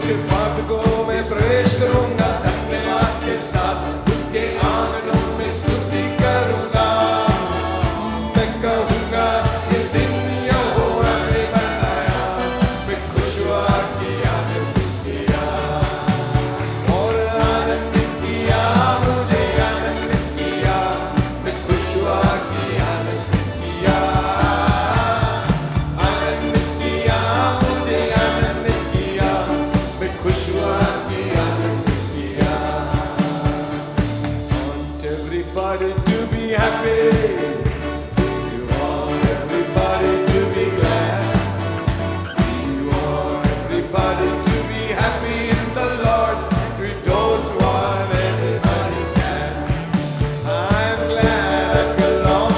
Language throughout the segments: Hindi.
उसके फाटकों में प्रवेश करूंगा, धन्यवाद के साथ उसके आंगनों में स्तुति करूंगा। मैं कहूंगा ये दिन यहोवा ने बनाया, मैं खुश हुआ कि आनंद किया और आनंदित किया, मुझे आनंदित किया। मैं खुश हुआ कि आनंदित किया, आनंदित किया, मुझे आनंदित किया। मैं खुश हुआ कि आनंदित किया। Want everybody to be happy. You want everybody to be glad. You want everybody to be happy in the Lord. We don't want anybody sad. I'm glad I belong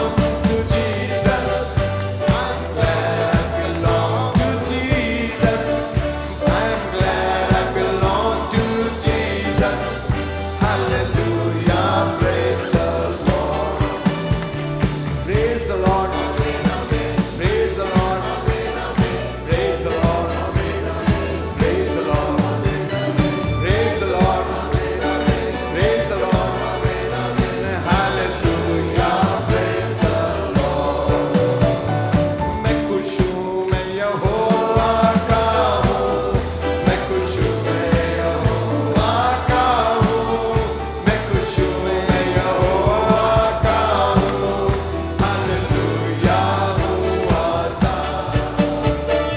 to Jesus. I'm glad I belong to Jesus. I'm glad I belong to Jesus. Hallelujah, praise the Lord. Praise the Lord. Praise the Lord. Praise the Lord. Praise the Lord. Praise the Lord. Praise the Lord. Hallelujah, praise the Lord. मैं खुश हूँ, मैं यहोवा का हूँ। मैं खुश हूँ, मैं यहोवा का हूँ। मैं खुश हूँ, मैं यहोवा का हूँ। हालेलुया, हूँ आज़ाद,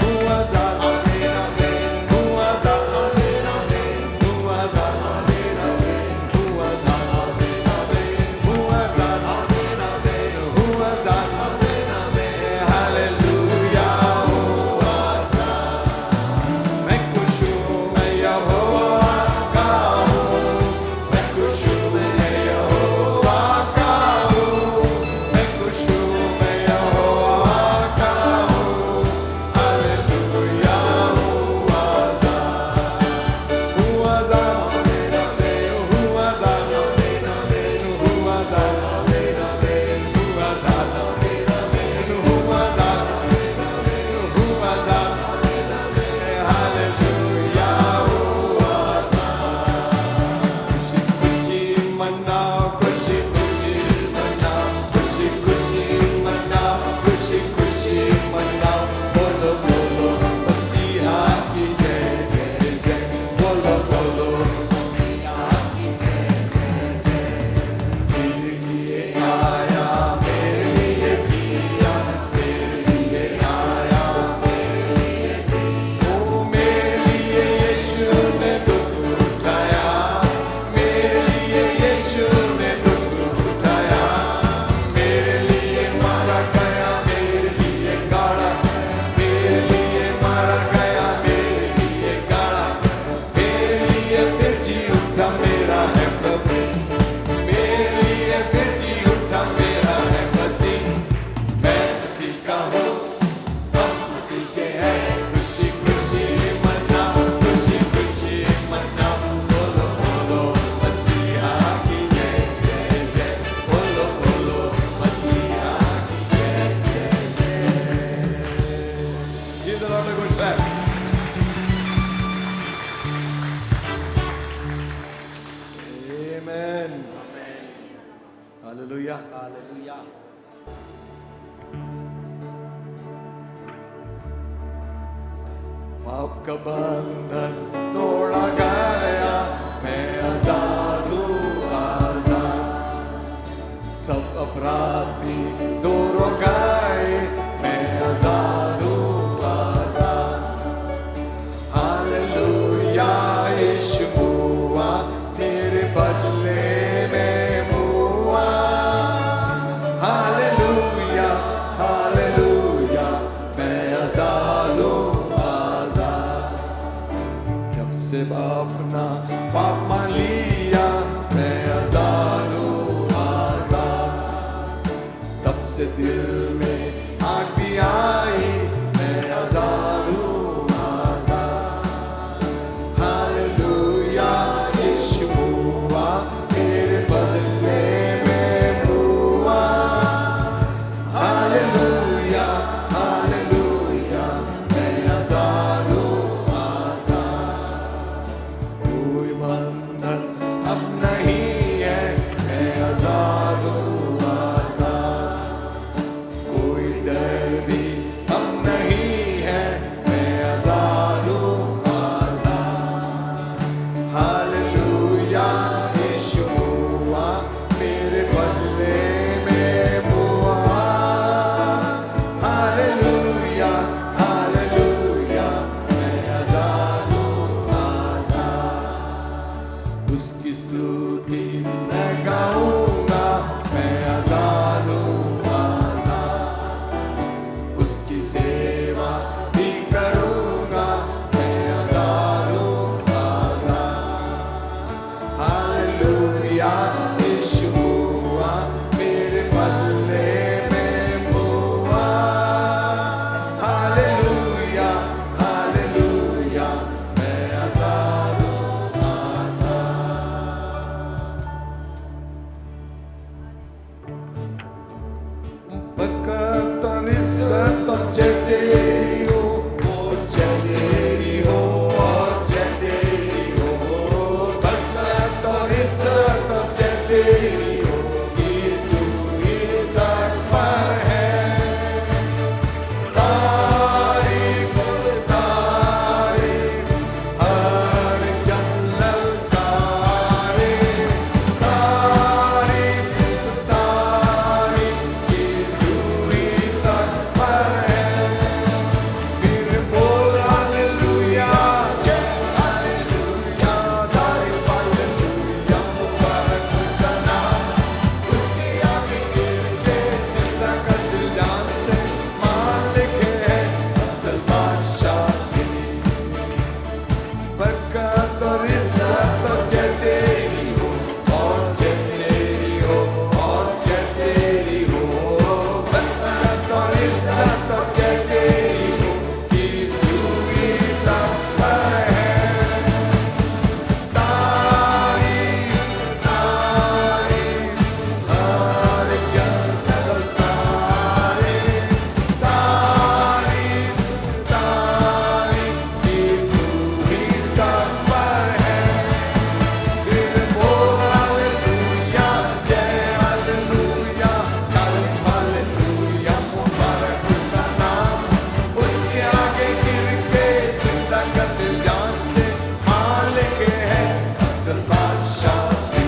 हूँ आज़ाद, हूँ आज़ाद, हूँ आज़ाद, हूँ आज़ाद, हूँ आज़ाद, हालेलुया, हूँ आज़ाद। मैं खुश हूँ, मैं यहोवा का हूँ। मैं खुश हूँ, मैं यहोवा का हूँ। मैं खुश हूँ, मैं यहोवा का हूँ। हालेलुया, हूँ आज़ाद, हूँ आज़ाद, हूँ आज़ाद, हूँ आज़ाद, हूँ आज़ाद, हालेलुया, हूँ आज़ाद। खुशी खुशी मनाओ, खुशी खुशी मनाओ, खुशी खुशी मनाओ, खुशी खुशी मनाओ। बोलो बोलो मसीहा की जय जय जय। बोलो बोलो मसीहा की जय जय जय। मेरे लिए आया, मेरे लिए जिया, मेरे लिए आया, मेरे लिए जिया। ओ मेरे लिए यीशु ने दुख उठाया, मेरे लिए यीशु ने दुख उठाया। मेरे लिए मारा गया, मेरे लिए गाड़ा, मेरे लिए मारा गया, मेरे लिए गाड़ा। मेरे लिए फिर जी उठा, मेरा है मसीह। मेरे लिए फिर जी उठा, मेरा है मसीह। मैं मसीह का हूँ, हम मसीह के हैं। खुशी खुशी मनाओ, खुशी खुशी मनाओ। बोलो बोलो मसीहा की जय जय जय। बोलो बोलो मसीहा की जय जय जय। Give the Lord a good clap. Amen. Hallelujah. Hallelujah. पाप का बंधन तोड़ा गया, मैं आजाद हूँ आजाद। सब अपराध भी दूर हो गए, मैं आजाद हूँ आजाद। हालेलुया, यीशु हुआ मेरे बदले में हुआ। हालेलुया, हालेलुया, मैं आजाद हूँ आजाद। जब से अपना पाप मान लिया, मैं आजाद हूँ आजाद। तब से दिल में आग भी आई, मैं आजाद हूँ आजाद। हालेलुया, यीशु हुआ मेरे बदले में हुआ। हालेलुया, हालेलुया, मैं आजाद हूँ आजाद। स्तुति मैं गाऊंगा, मैं आजाद हूँ आजाद, उसकी सेवा भी करूंगा, मैं आजाद हूँ आजाद। हालेलुया यीशु हुआ मेरे बदले में हुआ। हालेलुया हालेलुया मैं आजाद हूँ आजाद। बरकत और इज्जत और जय तेरी हो, जय तेरी हो और जय तेरी हो। बरकत और इज्जत और जय तेरी हो, ये तू ही दर पर है। तारीफ तारीफ हर जन्नत तारीफ, तारीफ तारीफ ये तू ही दर पर है। फिर बोल हालेलुया जय हालेलुया, तारीफ हालेलुया, मुबारक उसका नाम, उसके आगे गिर के जिंदा कर दिल जान से मालिक है असल बादशाह की। बरकत और इज्जत और जय तेरी हो और जय तेरी हो और जय तेरी हो। बरकत और इज्जत और जय तेरी हो, ये तू ही दर पर है। तारीफ तारीफ हर जन्नत तारीफ, तारीफ तारीफ ये तू ही दर पर है। फिर बोल हालेलुया जय हालेलुया, तारीफ हालेलुया, मुबारक उसका नाम, उसके आगे गिर के जिंदा कर दिल जान से मालिक है असल बादशाह की।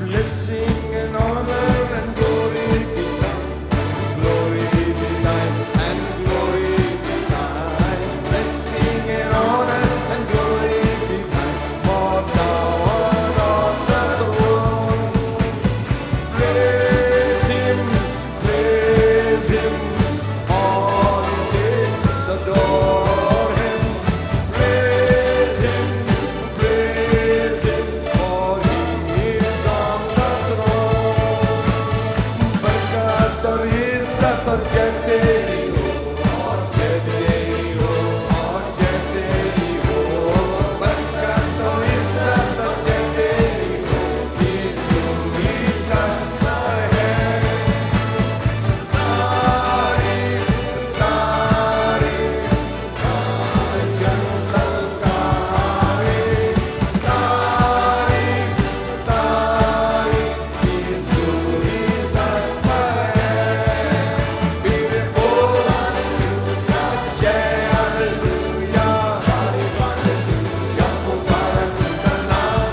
Blessing and honor and glory be thine, glory be thine and glory be thine. Blessing and honor and glory be thine, for thou art on the throne. Praise him, all his saints adore him. Praise him, for he is on the throne. बरकत और इज्जत और जय तेरी हो और जय तेरी हो और जय तेरी हो। बरकत और इज्जत और जय तेरी हो, ये तू ही करता है। तारीफ तारीफ हर जन्नत तारीफ, तारीफ तारीफ ये तू ही दर पर है। फिर बोल हालेलुया जय हालेलुया, तारीफ हालेलुया, मुबारक उसका नाम,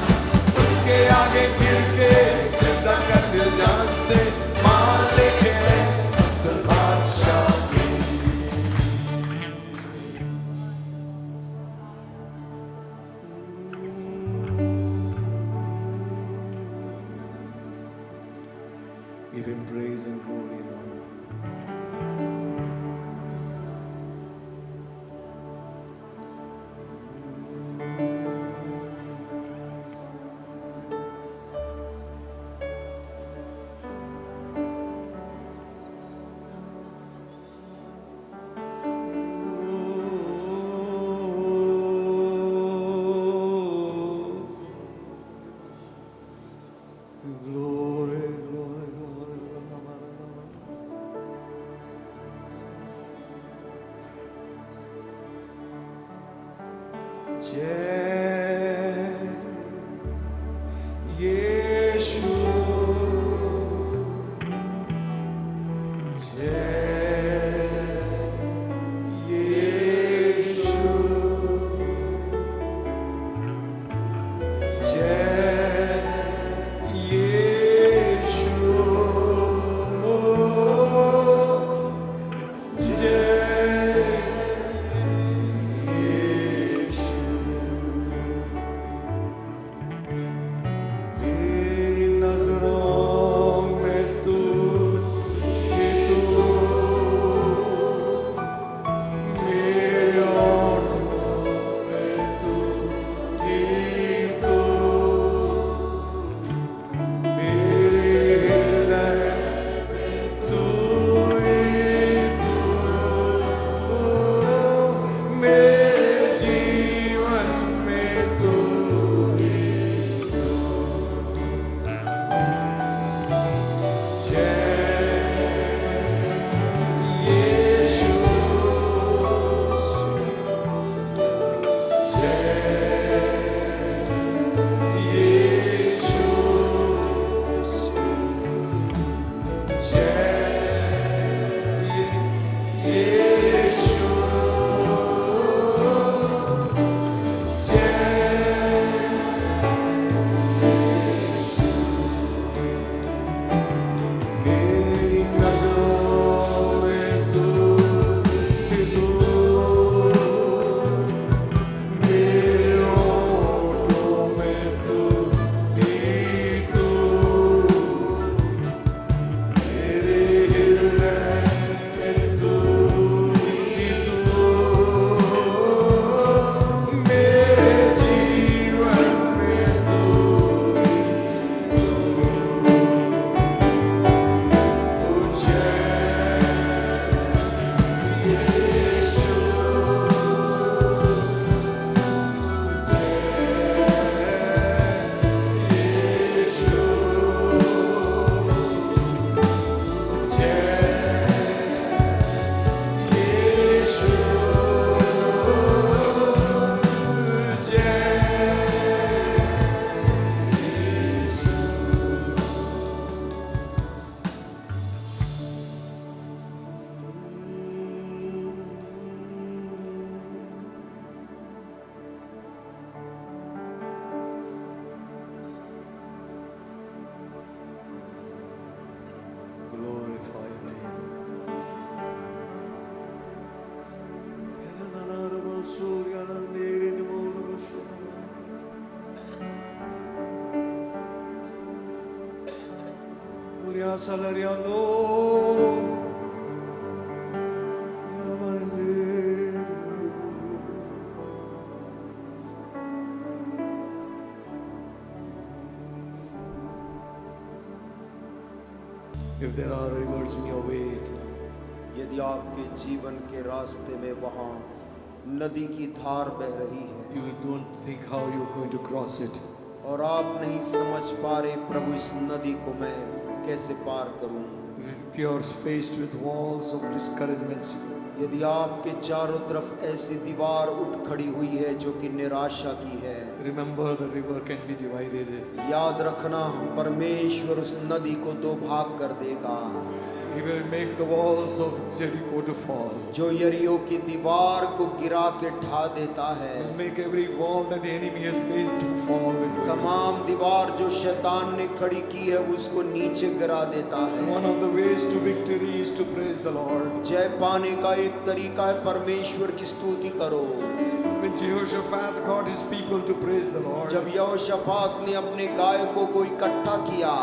उसके आगे गिर के जिंदा कर दिल जान से मालिक है असल बादशाह की। Give him praise and glory and honor. Glory, glory, glory, जय यीशु, जय यीशु, जय यीशु, जय यीशु। If there are rivers in your way, यदि आपके जीवन के रास्ते में वहाँ नदी की धार बह रही है you don't think how you're going to cross it. और आप नहीं समझ पा रहे प्रभु इस नदी को मैं कैसे पार करूं, If you're faced with walls of discouragement, यदि आपके चारों तरफ ऐसी दीवार उठ खड़ी हुई है जो कि निराशा की है, remember the river can be divided. याद रखना परमेश्वर उस नदी को दो भाग कर देगा। He will make the walls of Jericho to fall. जो यरीहो की दीवार को गिरा के ढा देता है, He will make every wall that the enemy has made to fall before you. तमाम दीवार जो शैतान ने खड़ी की है उसको नीचे गिरा देता है। One of the ways to victory is to praise the Lord. जय पाने का एक तरीका है परमेश्वर की स्तुति करो। When Jehoshaphat got his people to praise the Lord, जब यहोशापात ने अपने गायकों को इकट्ठा किया,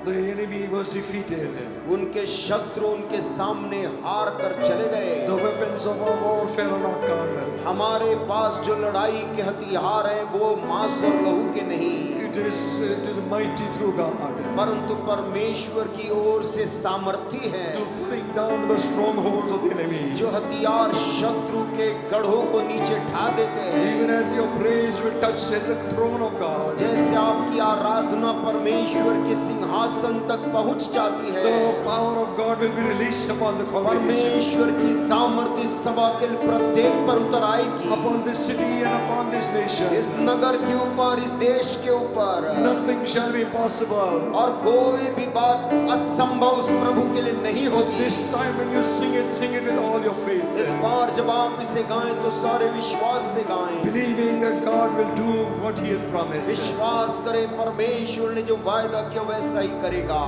the enemy was defeated. उनके शत्रु उनके सामने हार कर चले गए। The weapons of our warfare are not carnal. हमारे पास जो लड़ाई के हथियार हैं वो मांस और लहू के नहीं, It is mighty through God परंतु परमेश्वर की ओर से सामर्थी है to pulling down the strongholds of the enemy. जो हथियार शत्रु के गढ़ों को नीचे ढा देते हैं। Even as your praise will touch the throne of God, जैसे आपकी आराधना परमेश्वर के सिंहासन तक पहुंच जाती है, the power of God will be released upon the congregation, परमेश्वर की सामर्थ्य इस सभा के प्रत्येक पर उतर आएगी, upon this city and upon this nation. इस नगर के ऊपर, इस देश के ऊपर। Nothing shall be impossible. और कोई भी बात असंभव उस प्रभु के लिए नहीं होगी। This time when you sing it with all your faith, इस बार जब आप इसे गाएं तो सारे विश्वास से गाएं, believing that God will do what He has promised. विश्वास करें परमेश्वर ने जो वायदा किया वैसा ही करेगा।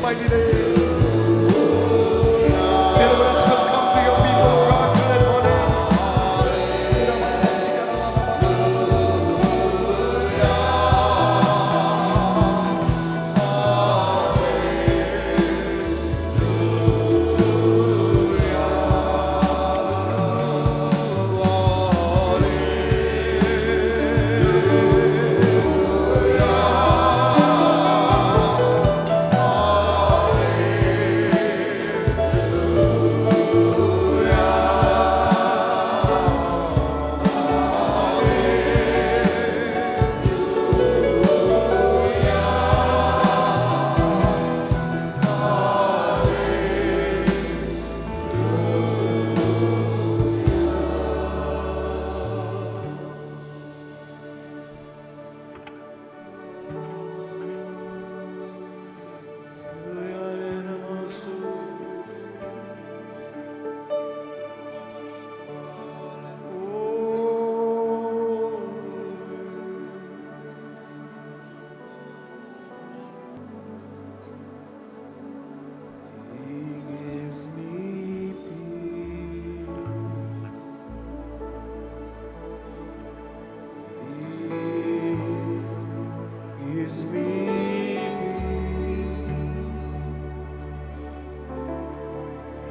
mighty name. Deliverance will come to your people, God, today morning.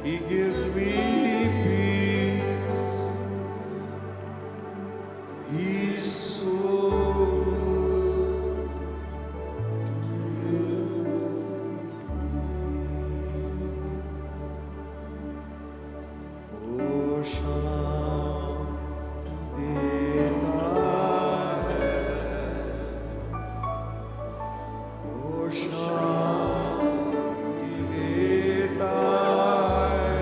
He gives me peace. He's so good. Oh, शांति देता है. Oh, शांति देता है.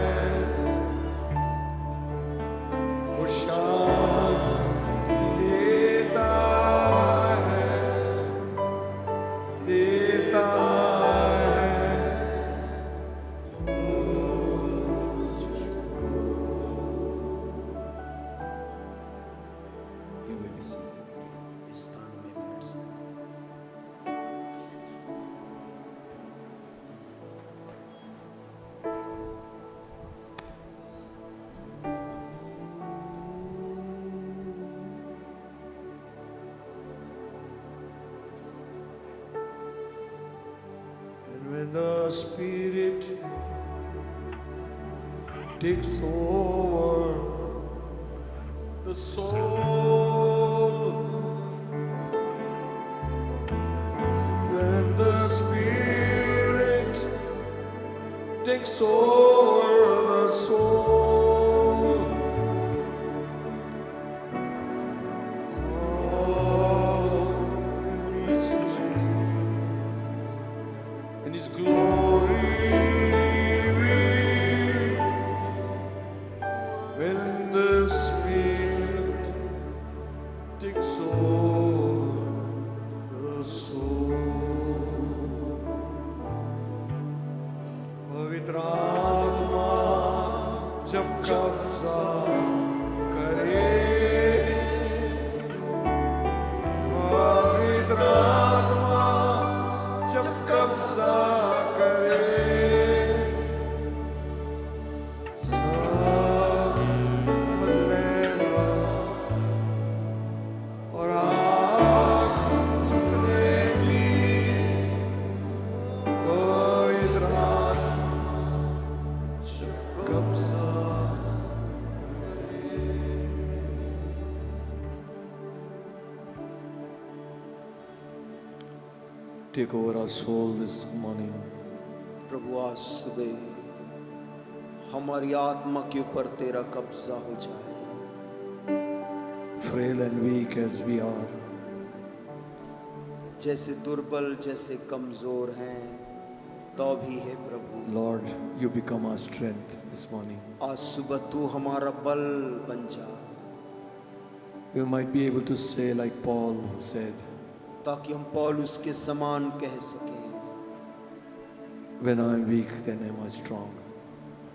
Oh, शांति देता है. देता है. You may be seated. इस स्थान में बैठ सकते हैं। And when the Spirit takes over the soul, when the Spirit takes over the soul, all will be changed. And His glory when the Spirit takes over the soul. पवित्र आत्मा जब कब्जा करे, पवित्र आत्मा जब कब्जा करे, सब बदलेगा और आग उतरेगी. पवित्र आत्मा जब कब्जा करे. Take over our soul this morning. प्रभु आज सुबह हमारी आत्मा के ऊपर तेरा कब्जा हो जाए. Frail and weak as we are, जैसे दुर्बल जैसे कमजोर हैं तो भी है प्रभु. Lord, you become our strength this morning. आज सुबह तू हमारा बल बन जा, We might be able to say like Paul said, ताकि हम पौलुस के समान कह सकें, when I am weak, then am I strong.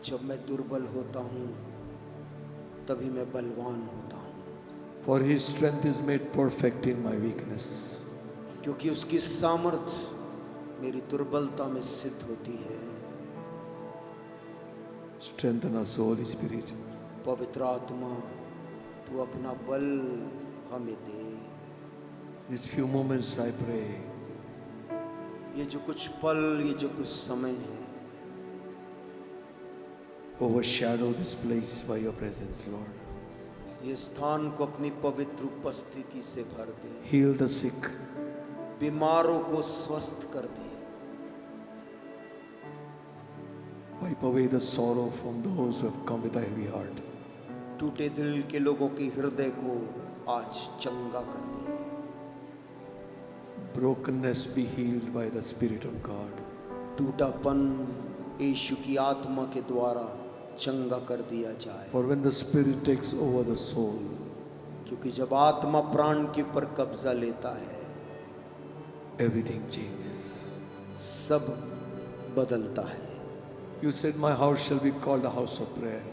जब मैं दुर्बल होता हूँ तभी मैं बलवान होता हूँ. For His strength is made perfect in my weakness. क्योंकि उसकी सामर्थ मेरी दुर्बलता में सिद्ध होती है। Strengthen us, Holy Spirit. पवित्र आत्मा, तू अपना बल हमें दे। These few moments I pray, ये जो कुछ पल, ये जो कुछ समय है, overshadow this place by your presence, Lord. ये स्थान को अपनी पवित्र उपस्थिति से भर दे। Heal the sick, बीमारों को स्वस्थ कर दे। wipe away the sorrow from those who have come with a heavy heart. टूटे दिल के लोगों के हृदय को आज चंगा कर दे। Brokenness be healed by the Spirit of God. टूटापन यीशु की आत्मा के द्वारा चंगा कर दिया जाए। For when the Spirit takes over the soul, क्योंकि जब आत्मा प्राण के ऊपर कब्जा लेता है, everything changes. सब बदलता है। You said, my house shall be called a house of prayer.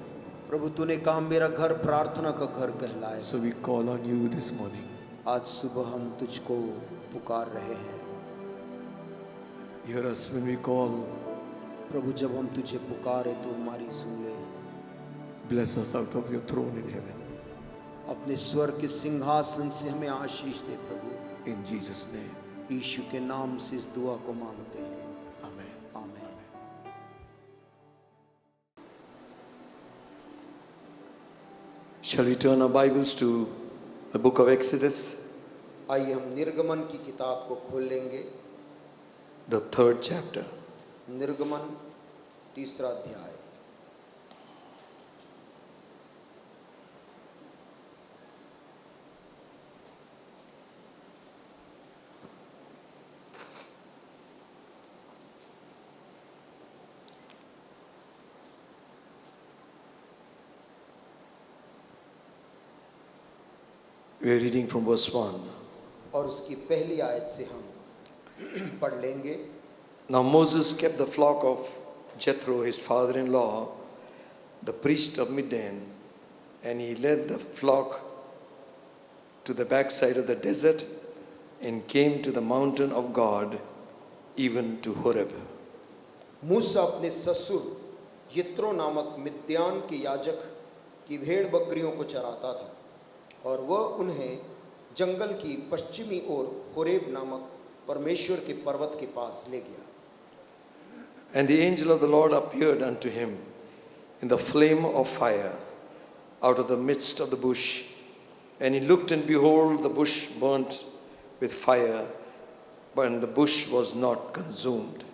प्रभु तूने कहा मेरा घर प्रार्थना का घर कहलाए। So we call on you this morning. आज सुबह हम तुझको पुकार रहे हैं। Hear us when we call. प्रभु जब हम तुझे पुकारे तो हमारी सुन ले। Bless us out of your throne in heaven. अपने स्वर्ग के सिंहासन से हमें आशीष दे प्रभु। In Jesus' name. यीशु के नाम से इस दुआ को मांगते हैं। Amen. आमीन। Shall we turn our Bibles to the book of Exodus, आइए हम निर्गमन की किताब को खोल लेंगे। the 3rd chapter. निर्गमन 3रा अध्याय। We are reading from verse 1. और उसकी पहली आयत से हम पढ़ लेंगे। Now Moses kept the flock of Jethro, his father-in-law, the priest of Midian, and he led the flock to the backside of the desert and came to the mountain of God, even to Horeb. मूसा अपने ससुर यित्रो नामक मिद्यान के याजक की भेड़ बकरियों को चराता था और वह उन्हें जंगल की पश्चिमी ओर होरेब नामक परमेश्वर के पर्वत के पास ले गया। And the angel of the Lord appeared unto him in the flame of fire out of the midst of the bush. And he looked, and behold, the bush burnt with fire, but the bush was not consumed.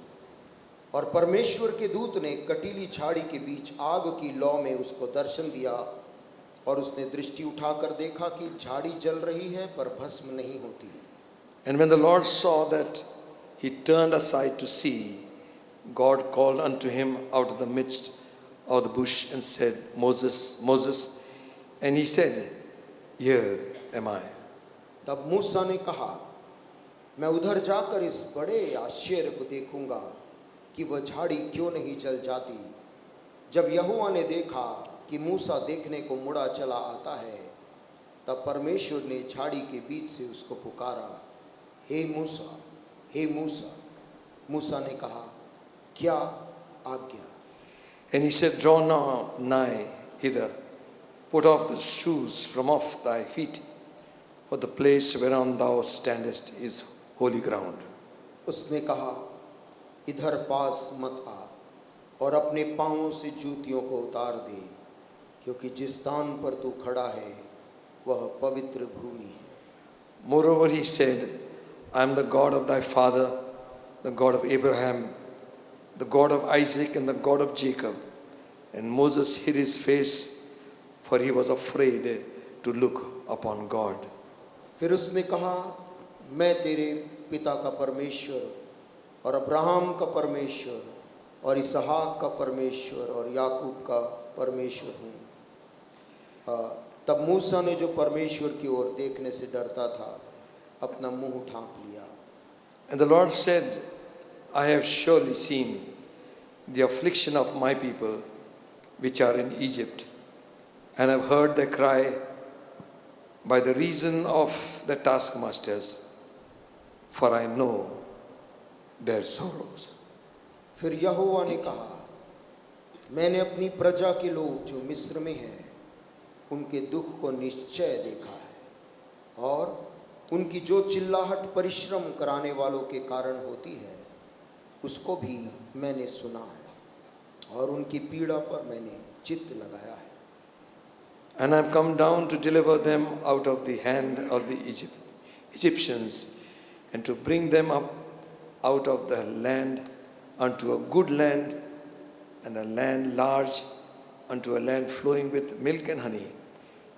और परमेश्वर के दूत ने कटीली झाड़ी के बीच आग की लौ में उसको दर्शन दिया और उसने दृष्टि उठाकर देखा कि झाड़ी जल रही है पर भस्म नहीं होती। And when the Lord saw that he turned aside to see, God called unto him out of the midst of the bush and said, Moses, Moses. And he said, Here am I. तब मूसा ने कहा, मैं उधर जाकर इस बड़े आश्चर्य को देखूंगा कि वह झाड़ी क्यों नहीं जल जाती। जब यहोवा ने देखा कि मूसा देखने को मुड़ा चला आता है, तब परमेश्वर ने झाड़ी के बीच से उसको पुकारा, हे मूसा, हे मूसा। मूसा ने कहा, क्या आज्ञा? And he said, Draw now nigh hither, put off the shoes from off thy feet, for the place whereon thou standest is holy ground. उसने कहा, इधर पास मत आ और अपने पांवों से जूतियों को उतार दे, क्योंकि जिस स्थान पर तू खड़ा है वह पवित्र भूमि है। Moreover, he said, I am the God of thy father, the God of Abraham, the God of Isaac, and the God of Jacob. And Moses hid his face, for he was afraid to look upon God. फिर उसने कहा, मैं तेरे पिता का परमेश्वर और अब्राहम का परमेश्वर और इसहाक का परमेश्वर और याकूब का परमेश्वर हूँ। तब मूसा ने जो परमेश्वर की ओर देखने से डरता था, अपना मुंह ढांप लिया। And the Lord said, I have surely seen the affliction of my people which are in Egypt, and have heard their cry by the reason of the taskmasters. For I know their sorrows. फिर यहोवा ने कहा, मैंने अपनी प्रजा के लोग जो मिस्र में हैं उनके दुख को निश्चय देखा है, और उनकी जो चिल्लाहट परिश्रम कराने वालों के कारण होती है उसको भी मैंने सुना है, और उनकी पीड़ा पर मैंने चित्त लगाया है। And I have come down to deliver them out of the hand of the Egyptians, and to bring them up out of the land unto a good land, and a land large, unto a land flowing with milk and honey,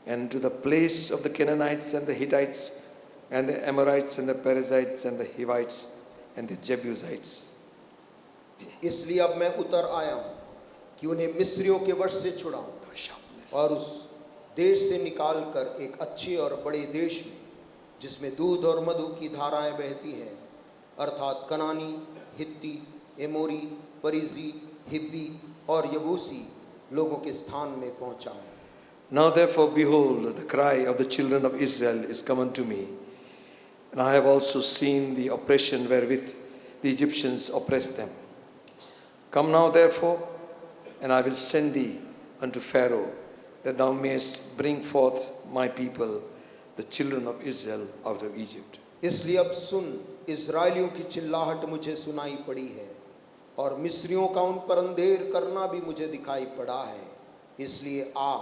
and to the place of the Canaanites and the Hittites and the Amorites and the Perizzites and the Hivites and the Jebusites. इसलिए अब मैं उतर आया हूँ कि उन्हें मिस्रियों के वश से छुड़ाऊं और उस देश से निकाल कर एक अच्छे और बड़े देश में, जिसमें दूध और मधु की धाराएं बहती हैं, अर्थात कनानी, हित्ती, एमोरी, परिजी, हिब्बी और यबूसी लोगों के स्थान में पहुंचाऊं। Now therefore, behold, the cry of the children of Israel is come unto me, and I have also seen the oppression wherewith the Egyptians oppressed them. Come now therefore, and I will send thee unto Pharaoh, that thou mayest bring forth my people, the children of Israel, out of Egypt. इसलिए अब सुन, इस्राएलियों की चिल्लाहट मुझे सुनाई पड़ी है, और मिस्रियों का उन पर अंधेर करना भी मुझे दिखाई पड़ा है। इसलिए आ,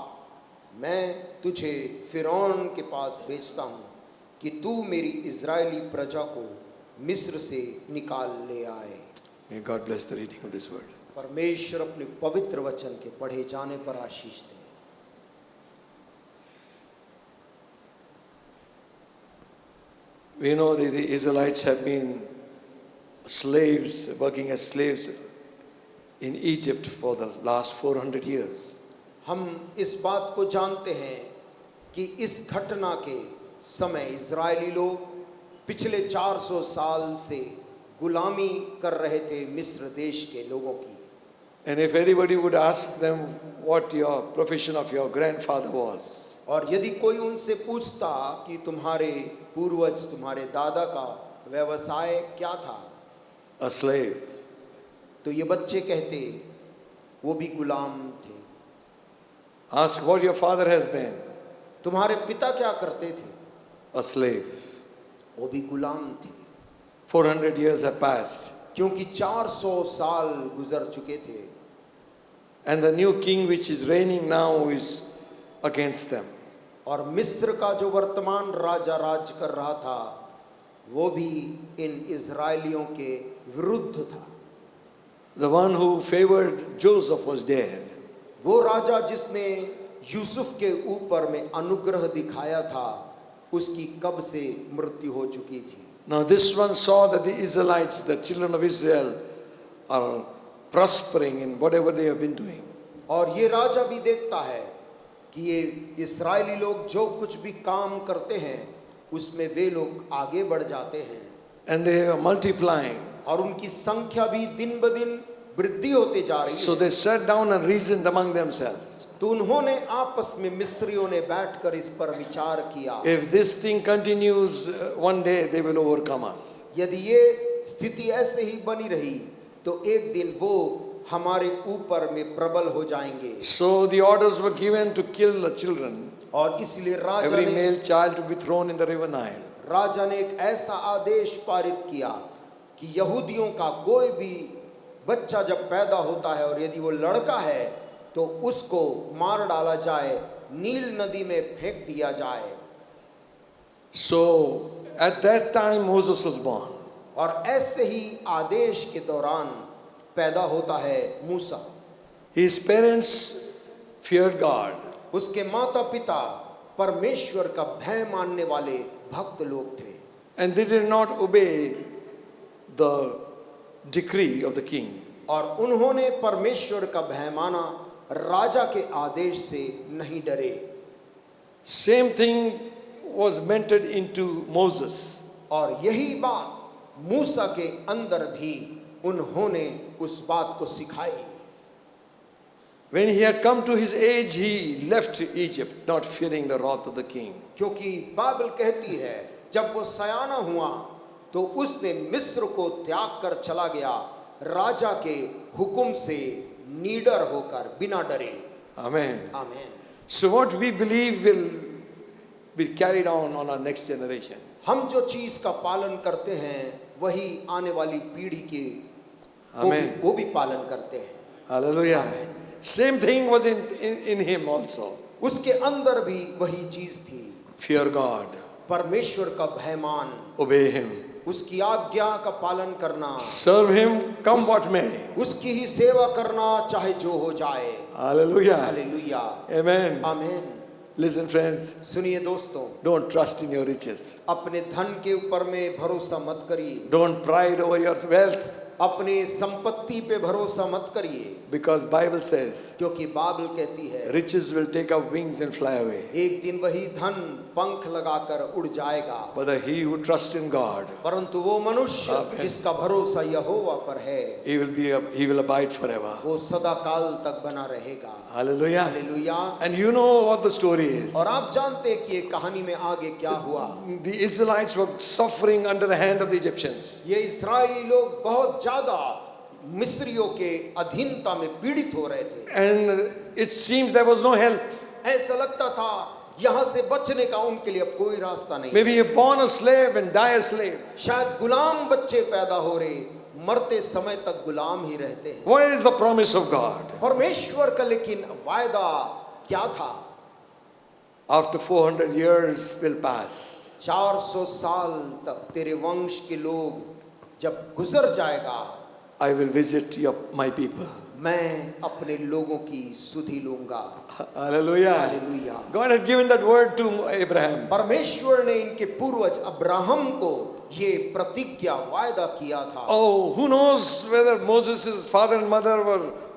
मैं तुझे फिरौन के पास भेजता हूँ कि तू मेरी इज़राइली प्रजा को मिस्र से निकाल ले आए। May God bless the reading of this word. परमेश्वर अपने पवित्र वचन के पढ़े जाने पर आशीष दे। We know that the Israelites have been slaves, working as slaves in Egypt for the last 400 years. हम इस बात को जानते हैं कि इस घटना के समय इज़राइली लोग पिछले 400 साल से गुलामी कर रहे थे मिस्र देश के लोगों की। And if anybody would ask them what your profession of your grandfather was, और यदि कोई उनसे पूछता कि तुम्हारे पूर्वज, तुम्हारे दादा का व्यवसाय क्या था, a slave, तो ये बच्चे कहते वो भी गुलाम थे। ask what your father has been, तुम्हारे पिता क्या करते थे, a slave. वो भी गुलाम थे। 400 years have passed, क्योंकि 400 साल गुजर चुके थे, and the new king which is reigning now is against them. और मिस्र का जो वर्तमान राजा राज कर रहा था वो भी इन इज़राइलियों के विरुद्ध था। The one who favored Joseph was dead. वो राजा जिसने यूसुफ के ऊपर में अनुग्रह दिखाया था उसकी कब से मृत्यु हो चुकी थी। Now this one saw that the Israelites, the children of Israel, are prospering in whatever they have been doing. और ये राजा भी देखता है कि ये इस्राएली लोग जो कुछ भी काम करते हैं उसमें वे लोग आगे बढ़ जाते हैं, And they are multiplying. और उनकी संख्या भी दिन ब दिन वृद्धि होते जा रही So है। they sat down and reasoned among themselves. तो उन्होंने आपस में मिस्रियों ने बैठकर इस पर विचार किया, If this thing continues, one day they will overcome us. यदि ये स्थिति ऐसे ही बनी रही तो एक दिन वो हमारे ऊपर में प्रबल हो जाएंगे। So the orders were given to kill the children, और इसलिए every male child to be thrown in the river Nile. राजा ने एक ऐसा आदेश पारित किया कि यहूदियों का कोई भी बच्चा जब पैदा होता है और यदि वो लड़का है तो उसको मार डाला जाए, नील नदी में फेंक दिया जाए। So at that time Moses was born. और ऐसे ही आदेश के दौरान पैदा होता है मूसा। His parents feared God. उसके माता पिता परमेश्वर का भय मानने वाले भक्त लोग थे, And they did not obey the decree of the king. और उन्होंने परमेश्वर का भय माना, राजा के आदेश से नहीं डरे। Same thing was mentored into Moses. और यही बात मूसा के अंदर भी उन्होंने उस बात को सिखाई। When he had come to his age, he left Egypt, not fearing the wrath of the king. क्योंकि बाइबल कहती है जब वो सयाना हुआ तो उसने मिस्र को त्याग कर चला गया, राजा के हुक्म से नीडर होकर, बिना डरे। Amen. आमीन। So what we believe will be carried on our next generation. हम जो चीज का पालन करते हैं वही आने वाली पीढ़ी के Amen. वो भी पालन करते हैं। Hallelujah. Amen. Same thing was in him also. उसके अंदर भी वही चीज थी, Fear God. परमेश्वर का भयमान, Obey him. उसकी आज्ञा का पालन करना, Serve him, come what may. उसकी ही सेवा करना चाहे जो हो जाए। Hallelujah. हालेलुया। Amen. आमीन। Listen, friends, सुनिए दोस्तों, don't trust in your riches. अपने धन के ऊपर में भरोसा मत करिए, Don't pride over your wealth, अपने संपत्ति पे भरोसा मत करिए, because Bible says क्योंकि बाइबल कहती है riches will take up wings and fly away. एक दिन वही धन पंख लगाकर उड़ जाएगा, But he who trusts in God, परंतु वो मनुष्य Amen. जिसका भरोसा यहोवा पर है, he will abide forever. वो सदा काल तक बना रहेगा। Hallelujah. Hallelujah. And you know what the story is. और आप जानते हैं कि ये कहानी में आगे क्या हुआ। The Israelites were suffering under the hand of the Egyptians. ये इस्राएली लोग बहुत ज्यादा मिस्रियों के अधीनता में पीड़ित हो रहे थे। And it seems there was no help. ऐसा लगता था यहाँ से बचने का उनके लिए अब कोई रास्ता नहीं। Maybe you're born a slave and die a slave. शायद गुलाम बच्चे पैदा हो रहे, मरते समय तक गुलाम ही रहते हैं। What is the promise of God? परमेश्वर का लेकिन वायदा क्या था? After 400 years will pass. 400 साल तक तेरे वंश के लोग जब गुजर जाएगा, I will visit my people. मैं अपने लोगों की सुधि लूंगा। Hallelujah. Hallelujah. God had given that word to Abraham. परमेश्वर ने इनके पूर्वज अब्राहम को ये प्रतिज्ञा वायदा किया था। Oh, who knows whether Moses' father and mother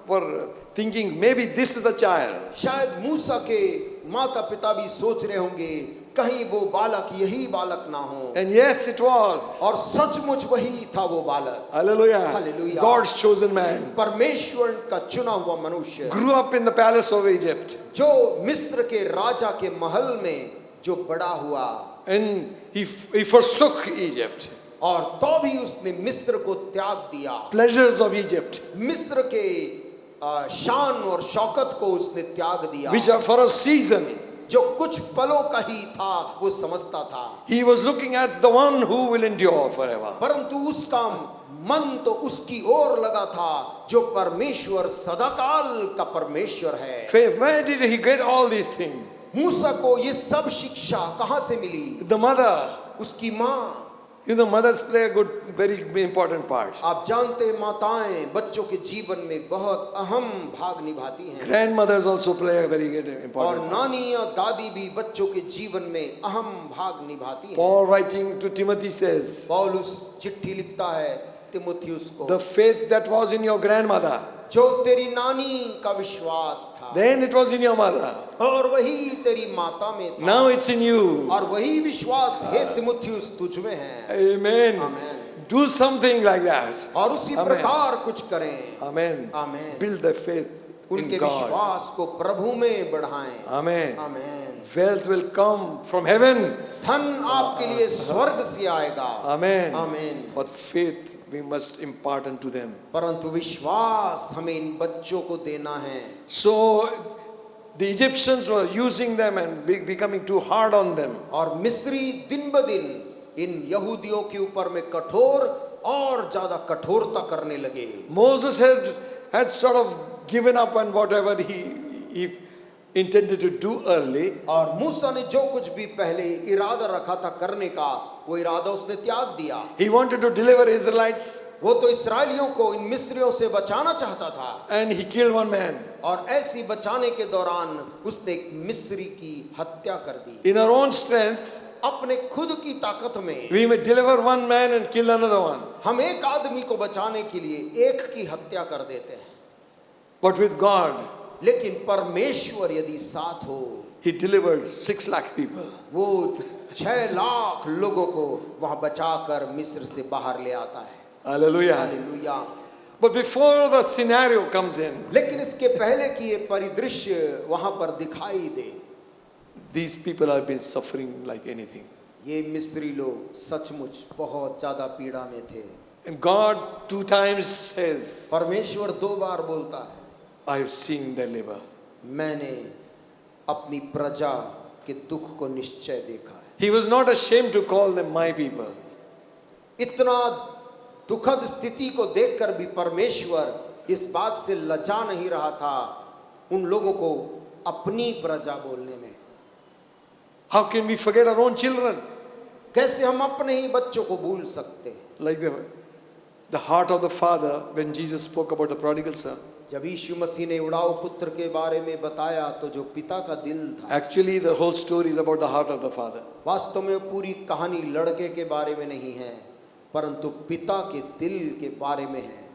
were thinking maybe this is the child. शायद मूसा के माता पिता भी सोच रहे होंगे कहीं वो बालक यही बालक ना हो। And yes, it was. और सचमुच वही था वो बालक। Hallelujah. Hallelujah. God's chosen man परमेश्वर का चुना हुआ मनुष्य grew up in the palace of Egypt. जो मिस्र के राजा के महल में जो बड़ा हुआ, And he forsook Egypt. और तो भी उसने मिस्र को त्याग दिया। Pleasures of Egypt, मिस्र के शान और शौकत को उसने त्याग दिया, which are for a season. जो कुछ पलों का ही था वो समझता था। He was looking at the one who will endure forever. परंतु उसका मन तो उसकी ओर लगा था जो परमेश्वर सदाकाल का परमेश्वर है। Where did he get all these things? मूसा को ये सब शिक्षा कहाँ से मिली? The mother. उसकी माँ। You know, mothers play a very important part. आप जानते हैं माताएं बच्चों के जीवन में बहुत अहम भाग निभाती हैं, Grandmothers also play a very और important part. नानी या दादी भी बच्चों के जीवन में अहम भाग निभाती हैं। Paul writing to Timothy says, पौलुस चिट्ठी लिखता है तिमुथियुस को, the faith that was in your grandmother, जो तेरी नानी का विश्वास था, then it was in your mother. और वही तेरी माता में था, Now it's in you. और वही विश्वास हे तिमुथियुस तुझ में है। Amen. Amen. Do something like that. और उसी Amen. प्रकार कुछ करें। Amen. Amen. Build the faith उनके in God. विश्वास को प्रभु में बढ़ाएं। Amen. Amen. Wealth will come from heaven. धन आपके लिए स्वर्ग से आएगा। Amen. Amen. But faith we must impart unto them. परंतु विश्वास हमें इन बच्चों को देना है। So the Egyptians were using them and becoming too hard on them. और मिस्री दिन ब दिन इन यहूदियों के ऊपर में कठोर और ज्यादा कठोरता करने लगे। Moses had sort of given up on whatever he intended to do early. और मूसा ने जो कुछ भी पहले इरादा रखा था करने का, वो इरादा उसने त्याग दिया। He wanted to deliver Israelites वो तो इस्राएलियों को इन मिस्रियों से बचाना चाहता था, and he killed one man. और ऐसी बचाने के दौरान उसने एक मिस्री की हत्या कर दी। In our own strength, अपने खुद की ताकत में we may deliver one man and kill another one. हम एक आदमी को बचाने के लिए एक की हत्या कर देते हैं, But with God, लेकिन परमेश्वर यदि साथ हो, he delivered 6 lakh people. वो 6 लाख लोगों को वहां बचाकर मिस्र से बाहर ले आता है। Hallelujah. Hallelujah. But before the scenario comes in, लेकिन इसके पहले कि ये परिदृश्य वहां पर दिखाई दे, these people have been suffering like anything. ये मिस्री लोग सचमुच बहुत ज्यादा पीड़ा में थे। And God 2 times says, परमेश्वर 2 बार बोलता है, I have seen their labor. मैंने अपनी प्रजा के दुख को निश्चय देखा है। He was not ashamed to call them my people. इतना दुखद स्थिति को देखकर भी परमेश्वर इस बात से लजा नहीं रहा था उन लोगों को अपनी प्रजा बोलने में। How can we forget our own children? कैसे हम अपने ही बच्चों को भूल सकते हैं? Like the heart of the father when Jesus spoke about the prodigal son. जब यीशु मसीह ने उड़ाऊ पुत्र के बारे में बताया तो जो पिता का दिल था, Actually, the whole story is about the heart of the father. वास्तव में पूरी कहानी लड़के के बारे में नहीं है परंतु पिता के दिल के बारे में है।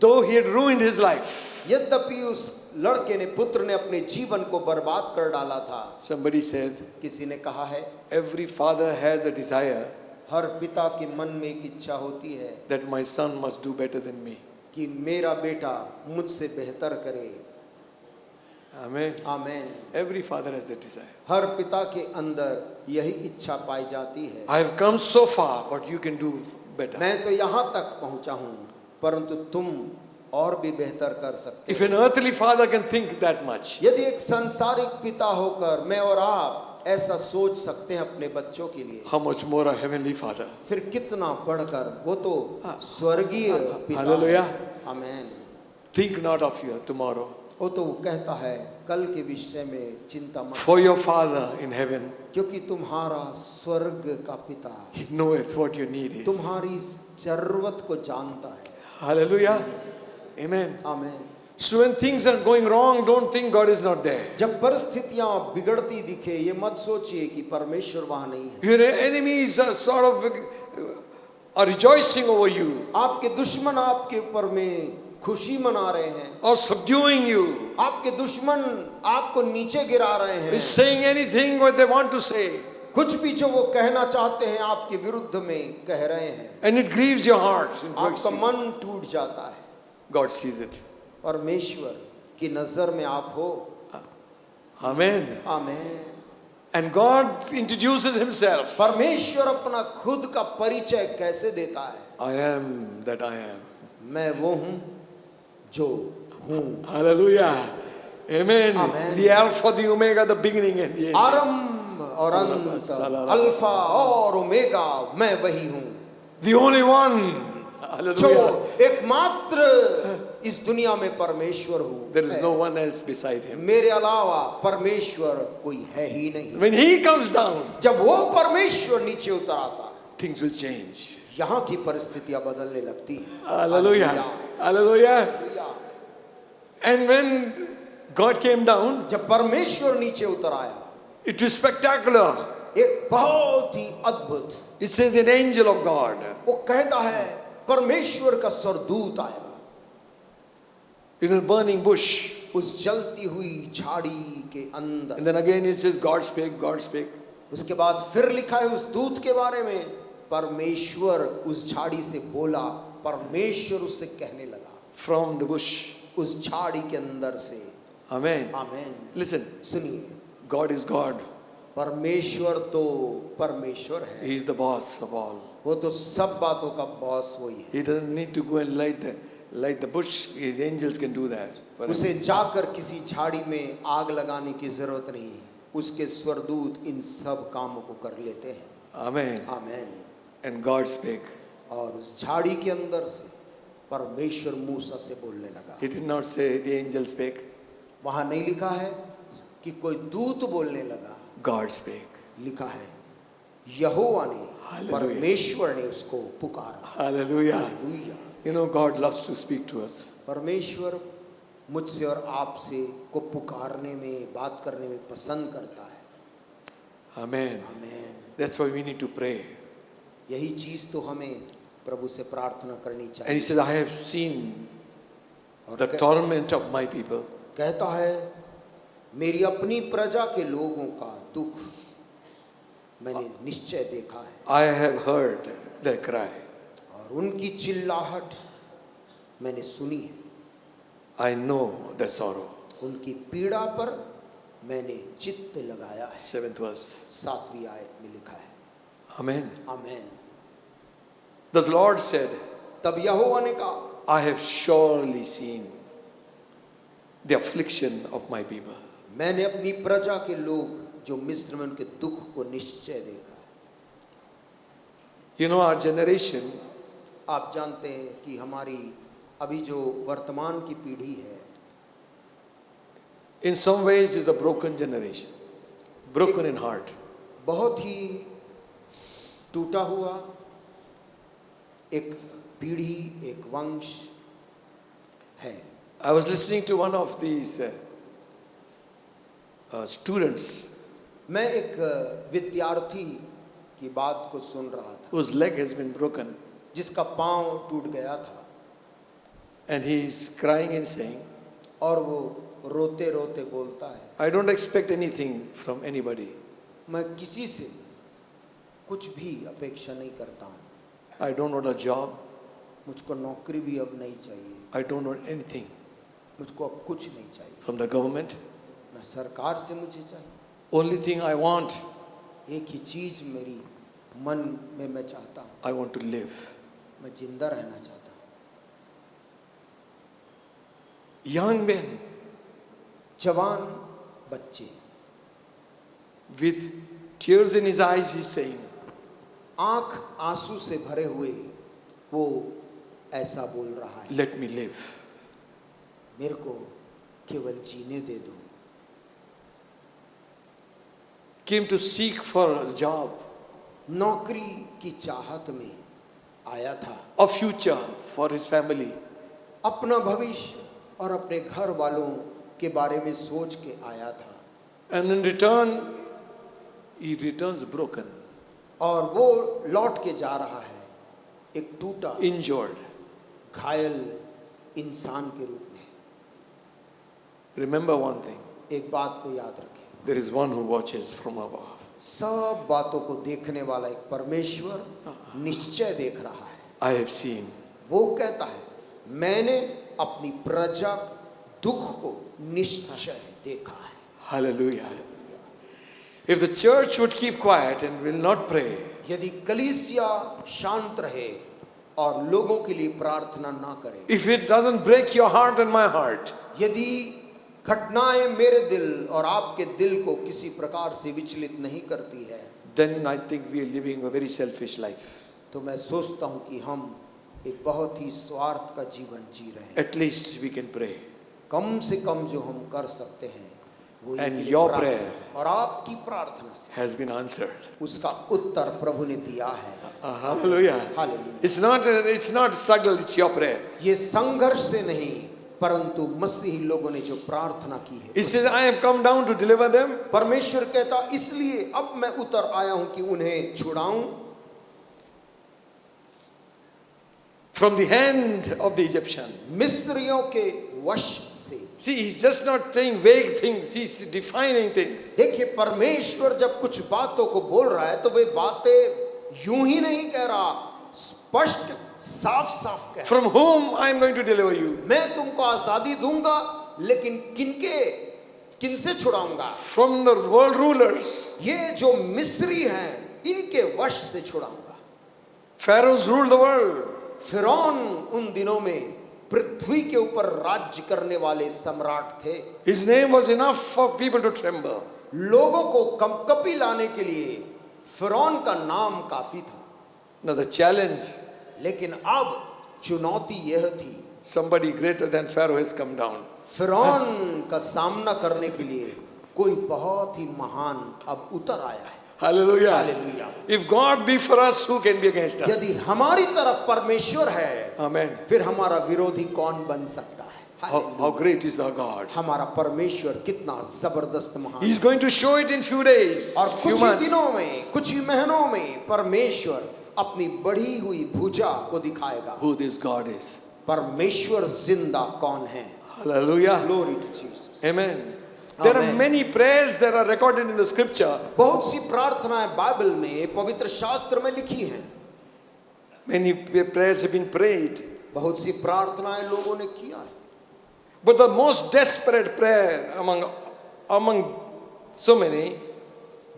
Though he had ruined his life, यद्यपि उस लड़के ने पुत्र ने अपने जीवन को बर्बाद कर डाला था। somebody said, किसी ने कहा है, every father has a desire हर पिता के मन में एक इच्छा होती है that my son must do better than me. कि मेरा बेटा मुझसे बेहतर करे। Amen. Amen. Every father has that desire. हर पिता के अंदर यही इच्छा पाई जाती है। I have come so far, but you can do better. मैं तो यहाँ तक पहुँचा हूँ परंतु तुम और भी बेहतर कर सकते If हो। an earthly father can think that much, यदि एक सांसारिक पिता होकर मैं और आप ऐसा सोच सकते हैं अपने बच्चों के लिए, how much more a heavenly father? फिर कितना बढ़कर वो तो स्वर्गीय पिता Hallelujah. है। आमेन। Think not of your tomorrow. वो तो कहता है कल के विषय में चिंता मत, For your father in heaven, क्योंकि तुम्हारा स्वर्ग का पिता he knoweth what your need is. तुम्हारी जरूरत को जानता है। Hallelujah. Amen. Amen. So when things are going wrong, don't think God is not there. जब परिस्थितियां बिगड़ती दिखे ये मत सोचिए कि परमेश्वर वहां नहीं है। Your enemies are sort of are rejoicing over you आपके दुश्मन आपके ऊपर में खुशी मना रहे हैं, or subduing you. आपके दुश्मन आपको नीचे गिरा रहे हैं। Is saying anything what they want to say. कुछ भी जो वो कहना चाहते हैं आपके विरुद्ध में कह रहे हैं, And it grieves your heart. It breaks आपका you. मन टूट जाता है। God sees it. परमेश्वर की नजर में आप हो। Amen. Amen. And God introduces himself. परमेश्वर अपना खुद का परिचय कैसे देता है? I am that I am. मैं वो हूँ जो हूँ। Hallelujah. Amen. Amen. The Alpha, the Omega, the beginning and the end. आरंभ और अंत, अल्फा और ओमेगा, मैं वही हूँ The only one. जो Hallelujah. एकमात्र इस दुनिया में परमेश्वर हूँ। There is no one else beside him. मेरे अलावा परमेश्वर कोई है ही नहीं। When he comes down, जब वो परमेश्वर नीचे उतर आता है, things will change. यहाँ की परिस्थितियां बदलने लगती हैं। Hallelujah. Hallelujah. And when God came down, जब परमेश्वर नीचे उतर आया, it was spectacular. एक बहुत ही अद्भुत, It says an angel of God. वो कहता है परमेश्वर का स्वर्गदूत आया In a burning bush. उस जलती हुई झाड़ी के अंदर। And then again it says God spake, God spake. उसके बाद फिर लिखा है उस दूत के बारे में, परमेश्वर उस झाड़ी से बोला, परमेश्वर उससे कहने लगा From the bush. उस झाड़ी के अंदर से। Amen. आमेन। Listen, सुनिए, God is God. परमेश्वर तो परमेश्वर है, He is the boss of all. वो तो सब बातों का बॉस वही है। He doesn't need to go and light the bush. His angels can do that. for him. उसे जाकर किसी झाड़ी में आग लगाने की जरूरत नहीं है, उसके स्वर्गदूत इन सब कामों को कर लेते हैं। Amen. Amen. And God spake. और उस झाड़ी के अंदर से परमेश्वर मूसा से बोलने लगा। He did not say the angel spake. वहां नहीं लिखा है कि कोई दूत बोलने लगा, God spake. लिखा है यहोवा ने, Hallelujah. परमेश्वर ने उसको पुकारा। Hallelujah. Hallelujah. You know, God loves to speak to us. परमेश्वर मुझसे और आपसे को पुकारने में, बात करने में पसंद करता है। Amen. Amen. That's why we need to pray. यही चीज तो हमें प्रभु से प्रार्थना करनी And he चाहिए। says, I have seen और the torment of my people. कहता है मेरी अपनी प्रजा के लोगों का दुख मैंने निश्चय देखा है, I have heard their cry. और उनकी चिल्लाहट मैंने सुनी है। I know their sorrow. उनकी पीड़ा पर मैंने चित्त लगाया है। 7th verse. 7वीं आयत में लिखा है। Amen. Amen. The Lord said, तब यहोवा ने कहा, I have surely seen the affliction of my people. मैंने अपनी प्रजा के लोग जो मिस्र में उनके दुख को निश्चय देखा। You know, our generation आप जानते हैं कि हमारी अभी जो वर्तमान की पीढ़ी है, in some ways is a broken generation, broken in heart. बहुत ही टूटा हुआ एक पीढ़ी, एक वंश है। I was listening to one of these students मैं एक विद्यार्थी की बात को सुन रहा था whose leg has been broken, जिसका पांव टूट गया था, and he is crying and saying, और वो रोते रोते बोलता है, I don't expect anything from anybody. मैं किसी से कुछ भी अपेक्षा नहीं करता हूँ, I don't want a job. मुझको नौकरी भी अब नहीं चाहिए, I don't want anything मुझको अब कुछ नहीं चाहिए, from the government. न सरकार से मुझे चाहिए। Only thing I want, एक ही चीज मेरी मन में मैं चाहता हूँ, I want to live. मैं जिंदा रहना चाहता हूँ। Young men जवान बच्चे, with tears in his eyes, he's saying, आंख आंसू से भरे हुए वो ऐसा बोल रहा है, let me live. मेरे को केवल जीने दे दो। Came to seek for a job, नौकरी की चाहत में आया था, a future for his family. अपना भविष्य और अपने घर वालों के बारे में सोच के आया था, And in return, he returns broken, और वो लौट के जा रहा है एक टूटा injured. घायल इंसान के रूप में। Remember one thing, एक बात को याद रखें, there is one who watches from above. सब बातों को देखने वाला एक परमेश्वर निश्चय देख रहा है। I have seen. वो कहता है, मैंने अपनी प्रजा दुख को निश्चय देखा है। Hallelujah. If the church would keep quiet and will not pray, यदि कलीसिया शांत रहे और लोगों के लिए प्रार्थना ना करे, if it doesn't break your heart and my heart, यदि घटनाएं मेरे दिल और आपके दिल को किसी प्रकार से विचलित नहीं करती है, then I think we are living a very selfish life. तो मैं सोचता हूं कि हम एक बहुत ही स्वार्थ का जीवन जी रहे हैं। At least we can pray. कम से कम जो हम कर सकते हैं वो And ये your प्रार्थना prayer है। और आपकी प्रार्थना से Has been answered. उसका उत्तर प्रभु ने दिया है। Hallelujah. Hallelujah. It's not struggle, it's your prayer. ये संघर्ष से नहीं, परंतु मसीही लोगों ने जो प्रार्थना की है, He says, I have come down to deliver them परमेश्वर कहता इसलिए अब मैं उतर आया हूं कि उन्हें छुड़ाऊं from the hand of the Egyptians. मिस्रियों के वश से। See, he's just not saying vague things, he's defining things. देखिए, परमेश्वर जब कुछ बातों को बोल रहा है तो वे बातें यूं ही नहीं कह रहा, स्पष्ट साफ साफ कह रहा। From whom I am going to deliver you? मैं तुमको आजादी दूंगा, लेकिन किनसे छुड़ाऊंगा? From the world rulers. ये जो मिस्री हैं, इनके वश से छुड़ाऊंगा। Pharaohs ruled the world. फिरौन उन दिनों में पृथ्वी के ऊपर राज्य करने वाले सम्राट थे। His name was enough for people to tremble. लोगों को कंपकपी लाने के लिए फिरौन का नाम काफी था। Now the challenge, लेकिन अब चुनौती यह थी, somebody greater than Pharaoh has come down. फिरौन का सामना करने के लिए कोई बहुत ही महान अब उतर आया है। Hallelujah. Hallelujah. If God be for us, who can be against us? यदि हमारी तरफ परमेश्वर है, Amen. फिर हमारा विरोधी कौन बन सकता है? How great is our God. हमारा परमेश्वर कितना जबरदस्त महान He's है। going to show it in few days, और few कुछ ही months. दिनों में, कुछ ही महीनों में परमेश्वर अपनी बढ़ी हुई भुजा को दिखाएगा। Who this God is. परमेश्वर जिंदा कौन है? Hallelujah. Glory to Jesus. Amen. There are Amen. many prayers that are recorded in the scripture. बहुत सी प्रार्थनाएं बाइबल में, पवित्र शास्त्र में लिखी हैं। Many prayers have been prayed. बहुत सी प्रार्थनाएं लोगों ने किया है। But the most desperate prayer among so many,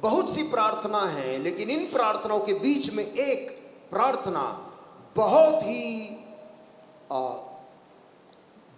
बहुत सी प्रार्थना है, लेकिन इन प्रार्थनाओं के बीच में एक प्रार्थना बहुत ही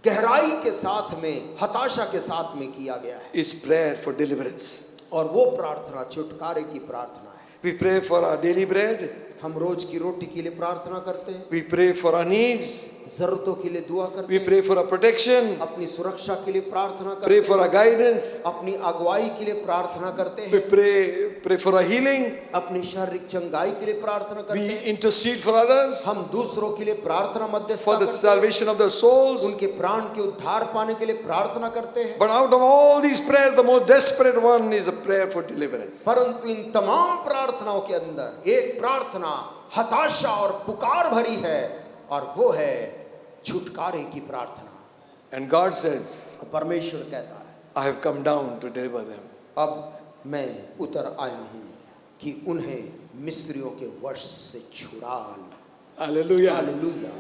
गहराई के साथ में, हताशा के साथ में किया गया है, is prayer for deliverance. और वो प्रार्थना छुटकारे की प्रार्थना है। We pray for our daily bread. हम रोज की रोटी के लिए प्रार्थना करते हैं, We pray for our needs. जरूरतों के लिए दुआ करते We हैं, pray for our protection. अपनी सुरक्षा के लिए प्रार्थना करते Pray हैं, for our guidance. अपनी अगुवाई के लिए प्रार्थना करते We हैं, pray for our healing. अपनी शारीरिक चंगाई के लिए प्रार्थना करते We हैं, intercede for others, हम दूसरों के लिए प्रार्थना मध्यस्थता for the करते हैं, salvation of their souls. उनके प्राण के उद्धार पाने के लिए प्रार्थना करते हैं। But out of all these prayers, the most desperate one is a prayer for deliverance. परंतु इन तमाम प्रार्थनाओं के अंदर एक प्रार्थना हताशा और पुकार भरी है, और वो है छुटकारे की प्रार्थना। And God says, परमेश्वर कहता है, I have come down to deliver them. अब मैं उतर आया हूं कि उन्हें मिस्रियों के वश से छुड़ा लूं। Hallelujah. Hallelujah,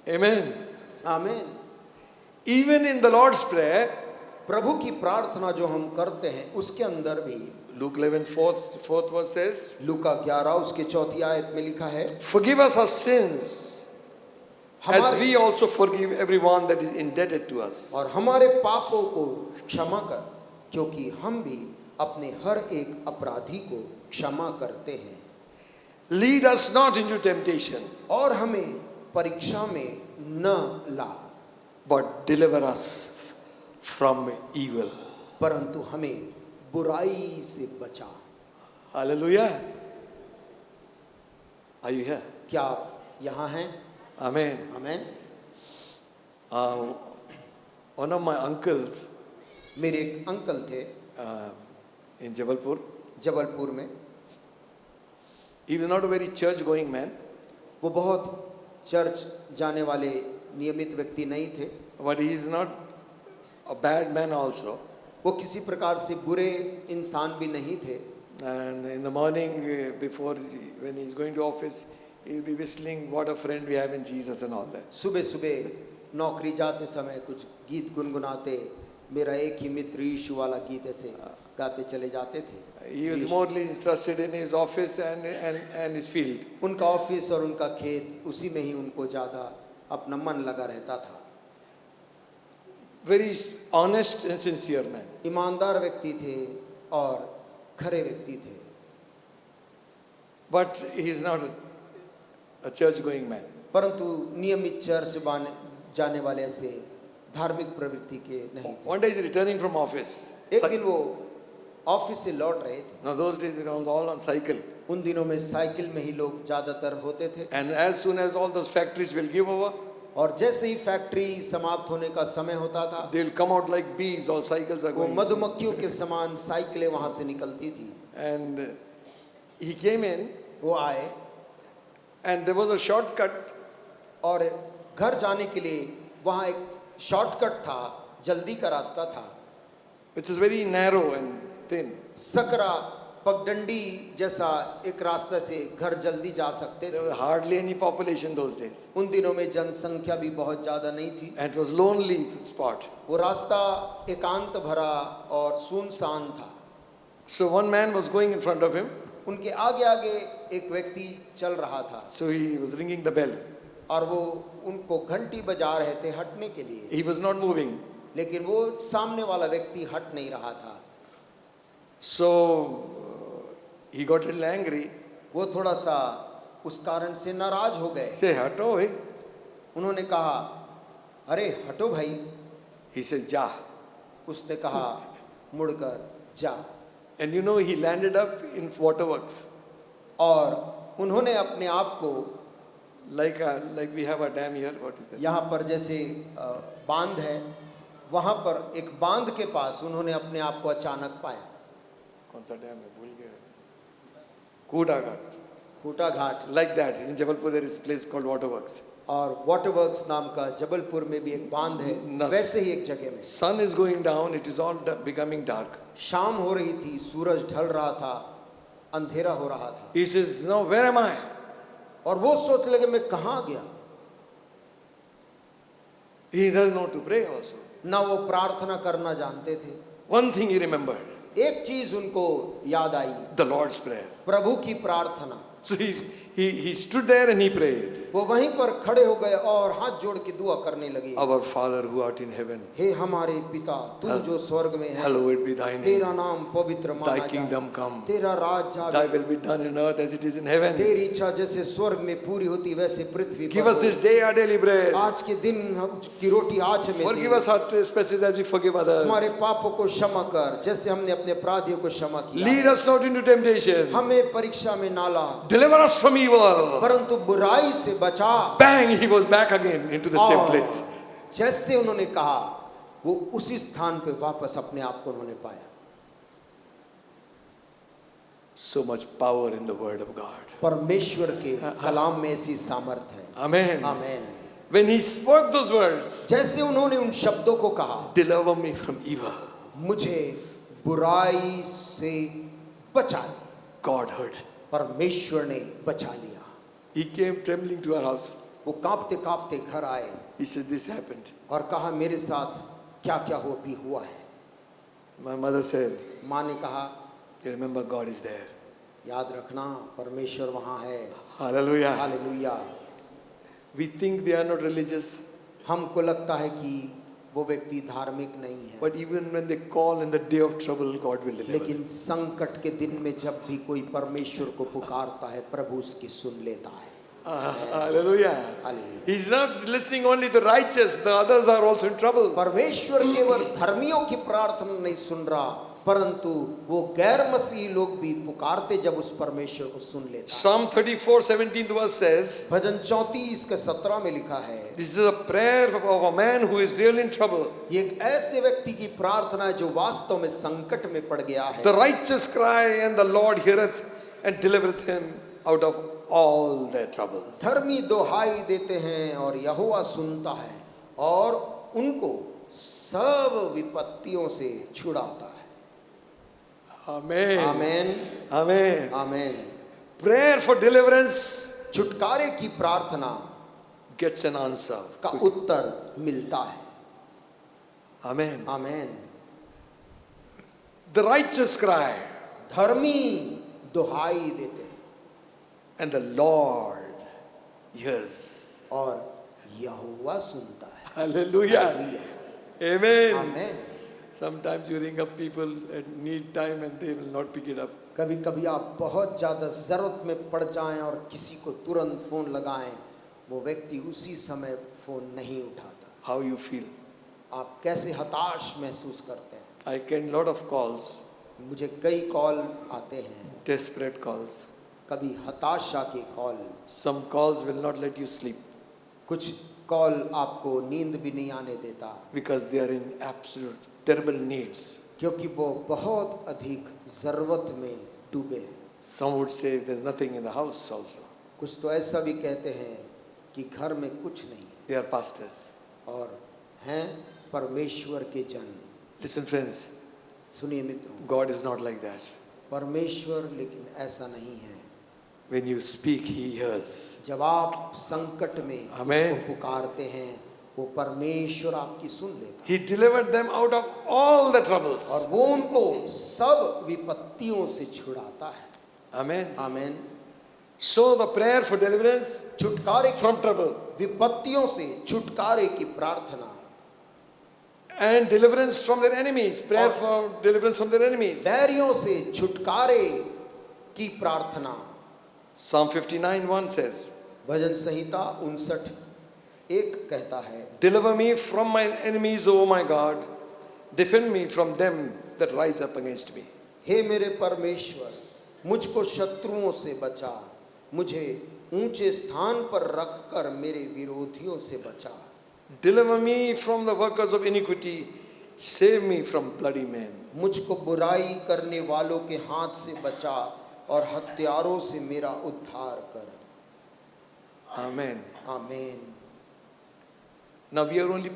Amen. आमीन। Even in the Lord's Prayer, प्रभु की प्रार्थना जो हम करते हैं उसके अंदर भी Luke 11, fourth verse says, लूका 11 उसके 4 आयत में लिखा है, forgive us our sins as हमारे we also forgive everyone that is indebted to us. और हमारे पापों को क्षमा कर, क्योंकि हम भी अपने हर एक अपराधी को क्षमा करते हैं, Lead us not into temptation, और हमें परीक्षा में न ला, but deliver us from evil. परंतु हमें बुराई से बचा। Hallelujah. Are you here? क्या आप यहाँ हैं? Amen. आमीन। One of my uncles मेरे एक अंकल थे in Jabalpur, जबलपुर में, he was not a very church going man, वो बहुत चर्च जाने वाले नियमित व्यक्ति नहीं थे, but he is not a bad man also. वो किसी प्रकार से बुरे इंसान भी नहीं थे। And in the morning, when he's going to office, he'll be whistling "What a friend we have in Jesus" and all that. सुबह सुबह नौकरी जाते समय कुछ गीत गुनगुनाते, मेरा एक ही मित्र यीशु वाला गीत ऐसे गाते चले जाते थे। He was more interested in his office and his field. उनका ऑफिस और उनका खेत, उसी में ही उनको ज़्यादा अपना मन लगा रहता था। Very honest and sincere man. ईमानदार व्यक्ति थे और खरे व्यक्ति थे, But he is not a church-going man. परंतु नियमित चर्च जाने वाले ऐसे धार्मिक प्रवृत्ति के नहीं थे। One day he's returning from office. एक दिन वो ऑफिस से लौट रहे थे। Now those days it was all on cycle. उन दिनों में साइकिल में ही लोग ज़्यादातर होते थे, And as soon as all those factories will give over, और जैसे ही फैक्ट्री समाप्त होने का समय होता था, they will come out like bees. All cycles are वो going. मधुमक्खियों के समान साइकिलें वहां से निकलती थी। And he came in, वो आए and there was a shortcut. और घर जाने के लिए वहाँ एक शॉर्टकट था, जल्दी का रास्ता था, Which is very narrow and thin. Sakra पगडंडी जैसा एक रास्ते से घर जल्दी जा सकते There थे। was hardly any population those days. उन दिनों में जनसंख्या भी बहुत ज़्यादा नहीं थी। And it was lonely spot. वो रास्ता एकांत भरा और सुनसान था। So one man was going in front of him. उनके आगे आगे एक व्यक्ति चल रहा था, So he was ringing the bell. और वो उनको घंटी बजा रहे थे हटने के लिए, He was not moving. लेकिन वो सामने वाला व्यक्ति हट नहीं रहा था। So he got a little angry. वो थोड़ा सा उस कारण से नाराज हो गए। Say, "Hato, hey." उन्होंने कहा, अरे हटो भाई। He says, "Ja." उसने कहा, मुड़कर जा। And you know he landed up in waterworks. और उन्होंने अपने आप को Like we have a dam here. What is that? यहाँ पर जैसे बांध है, वहाँ पर एक बांध के पास उन्होंने अपने आप को अचानक पाया। कौन सा डैम है? भूल गया। कूटा घाट. खूटा घाट। Like that. In Jabalpur there is a place called waterworks. और वाटरवर्क्स नाम का जबलपुर में भी एक बांध है, वैसे ही एक जगह में। Sun is going down. It is all becoming dark. शाम हो रही थी, सूरज ढल रहा था, अंधेरा हो रहा था। He says, "No, where am I?" और वो सोच लगे मैं कहाँ गया। He doesn't know to pray also. ना वो प्रार्थना करना जानते थे। One thing he remembered. एक चीज उनको याद आई, the Lord's Prayer. प्रभु की प्रार्थना। So he stood there and he prayed. वो वहीं पर खड़े हो गए और हाथ जोड़ के दुआ करने लगे। Our Father who art in heaven, हे हमारे पिता, तू जो स्वर्ग में है, hallowed be thy name. तेरा नाम पवित्र माना Thy जाए, kingdom come. तेरा राज Thy आवे, will be done in earth as it is in heaven. तेरी इच्छा जैसे स्वर्ग में पूरी होती वैसे पृथ्वी Give पर us हो। this day our daily bread. आज के दिन की रोटी आज हमें Forgive they, us our trespasses as we forgive हमारे others. पापों को क्षमा कर जैसे हमने अपने अपराधियों को क्षमा किया। Lead us not into temptation. हमें परीक्षा में ना ला, Deliver us from evil. परंतु बुराई से बचा। Bang, he was back again into the same place. जैसे उन्होंने कहा, वो उसी स्थान पे वापस अपने आप को उन्होंने पाया। So much power in the word of God. परमेश्वर के कलाम में ऐसी सामर्थ है। Amen. Amen. When he spoke those words, जैसे उन्होंने उन शब्दों को कहा, deliver me from evil, मुझे बुराई से बचा ले, God heard. परमेश्वर ने बचा लिया। He came trembling to our house. वो कांपते कांपते घर आए He said, this happened. और कहा, मेरे साथ क्या क्या हो भी हुआ है। My mother said, माँ ने कहा, you remember God is there. याद रखना परमेश्वर वहाँ है। Hallelujah. Hallelujah. We think they are not religious, हमको लगता है कि वो व्यक्ति धार्मिक नहीं है, but even when they call in the day of trouble, God will deliver. लेकिन संकट के दिन में जब भी कोई परमेश्वर को पुकारता है, प्रभु उसकी सुन लेता है। Hallelujah. Hallelujah. He's not listening only to righteous, the others are also in trouble. परमेश्वर केवल धर्मियों की प्रार्थना नहीं सुन रहा, परंतु वो गैर मसीही लोग भी पुकारते जब उस परमेश्वर को सुन लेता है। Psalm 34, 17th verse says, भजन 34 के 17 में लिखा है, this is a prayer of a man who is really in trouble. ये एक ऐसे व्यक्ति की प्रार्थना है जो वास्तव में संकट में पड़ गया है। The righteous cry and the Lord heareth and delivereth him out of all their troubles. धर्मी दोहाई देते हैं और यहोवा सुनता है और उनको सब विपत्तियों से छुड़ाता है। Amen. Amen, Amen. Amen. Prayer for deliverance छुटकारे की प्रार्थना gets an answer. का उत्तर मिलता है। Amen. Amen. The righteous cry धर्मी दोहाई देते हैं and the Lord hears. और यहोवा सुनता है। Hallelujah. Hallelujah. Amen. Amen. Sometimes you ring up people at need time and they will not pick it up. कभी कभी आप बहुत ज़्यादा ज़रूरत में पड़ जाएं और किसी को तुरंत फ़ोन लगाएं, वो व्यक्ति उसी समय फ़ोन नहीं उठाता। How you feel? आप कैसे हताश महसूस करते हैं? I get lot of calls, मुझे कई कॉल आते हैं, desperate calls. कभी हताशा के call, Some calls will not let you sleep कुछ कॉल आपको नींद भी नहीं आने देता, because they are in absolute terrible needs. क्योंकि वो बहुत अधिक ज़रूरत में डूबे हैं। Some would say there's nothing in the house also. कुछ तो ऐसा भी कहते हैं कि घर में कुछ नहीं, They are pastors. और हैं परमेश्वर के जन। Listen friends, सुनिए मित्रों, God is not like that. परमेश्वर लेकिन ऐसा नहीं है। When you speak, He hears. जब आप संकट में Amen. उसको पुकारते हैं, वो परमेश्वर आपकी सुन लेता He delivered them out of all the troubles. है और वो उनको सब विपत्तियों से छुड़ाता है। Amen. Amen. So the prayer for deliverance छुटकारे की, from trouble विपत्तियों से छुटकारे की प्रार्थना and deliverance from their enemies. Prayer for deliverance from their enemies. बैरियों से छुटकारे की प्रार्थना। Psalm 59:1 says, भजन संहिता 59:1 कहता है, deliver me from my enemies, O my God. Defend me from them that rise up against me. हे मेरे परमेश्वर, मुझको शत्रुओं से बचा, मुझे ऊंचे स्थान पर रखकर मेरे विरोधियों से बचा। Deliver me from the workers of iniquity. Save me from bloody men. मुझको बुराई करने वालों के हाथ से बचा और हत्यारों से मेरा उद्धार कर। Amen. आमीन। Now we are only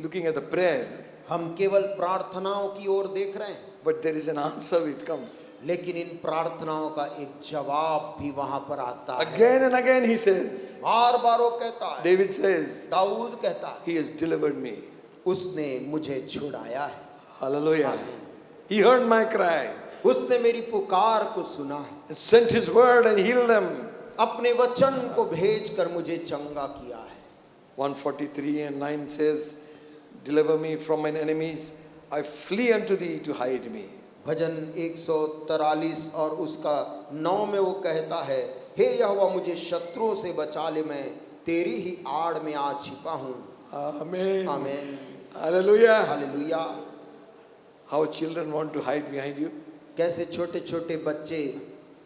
looking at the prayers, हम केवल प्रार्थनाओं की ओर देख रहे हैं, but there is an answer which comes. लेकिन इन प्रार्थनाओं का एक जवाब भी वहां पर आता है। Again and again he says, बार बार वो कहता है, David says, दाऊद कहता है, He has delivered me. उसने मुझे छुड़ाया है। Hallelujah. He heard my cry उसने मेरी पुकार को सुना है, and sent his word and healed them. अपने वचन को भेजकर मुझे चंगा किया है। 143:9 says, deliver me from mine enemies. I flee unto thee to hide me. भजन 143 और उसका 9 में वो कहता है, हे यहोवा मुझे शत्रुओं से बचा ले, मैं तेरी ही आड़ में आ छिपा हूँ। Amen. आमीन, Hallelujah. Hallelujah. How children want to hide behind you. कैसे छोटे छोटे बच्चे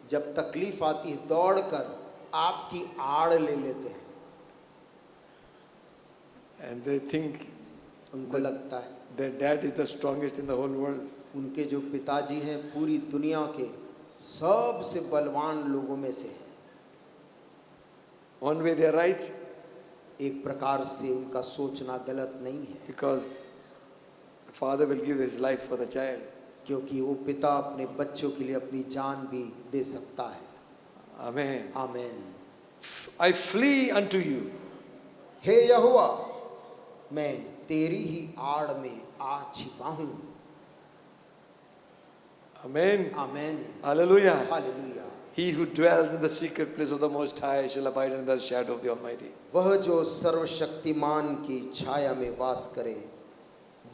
जब तकलीफ आती है दौड़कर आपकी आड़ ले लेते हैं, And they think उनको लगता है their dad is the strongest in the whole world. उनके जो पिताजी हैं पूरी दुनिया के सबसे बलवान लोगों में से हैं। One way they are right, एक प्रकार से उनका सोचना गलत नहीं है, because the father will give his life for the child. क्योंकि वो पिता अपने बच्चों के लिए अपनी जान भी दे सकता है। Amen. आमीन। I flee unto you. हे यहोवा मैं तेरी ही आड़ में आ छिपा हूँ। Amen. आमीन, Hallelujah. Hallelujah. He who dwells in the secret place of the Most High shall abide in the shadow of the Almighty. वह जो सर्वशक्तिमान की छाया में वास करे,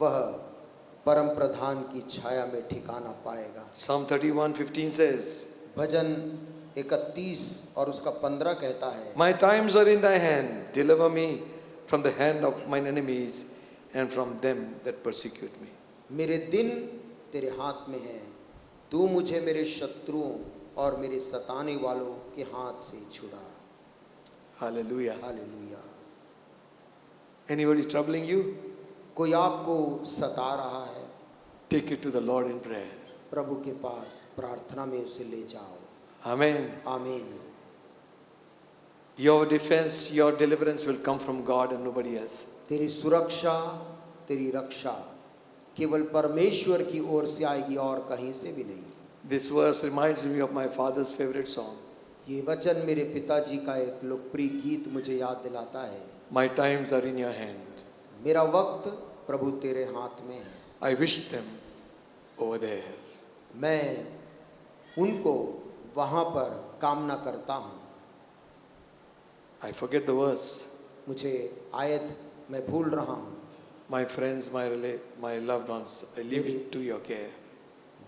वह परम प्रधान की छाया में ठिकाना पाएगा। Psalm 31:15 says, भजन 31 और उसका 15 कहता है, my times are in thy hand. Deliver me from the hand of mine enemies and from them that persecute me. मेरे दिन तेरे हाथ में है, तू मुझे मेरे शत्रुओं और मेरे सताने वालों के हाथ से छुड़ा। Hallelujah. Hallelujah. Anybody troubling you? कोई आपको सता रहा है, Take it to the Lord in prayer. प्रभु के पास प्रार्थना में उसे ले जाओ। Amen. आमीन। Your defense, your deliverance will come from God and nobody else. तेरी सुरक्षा, तेरी रक्षा केवल परमेश्वर की ओर से आएगी और कहीं से भी नहीं। This verse reminds me of my father's favorite song. ये वचन मेरे पिताजी का एक लोकप्रिय गीत मुझे याद दिलाता है, My times are in your hand. मेरा वक्त प्रभु तेरे हाथ में है। I wish them over there. मैं उनको वहाँ पर कामना करता हूँ। I forget the verse. मुझे आयत मैं भूल रहा हूँ। My friends, my loved ones, I leave it to your care.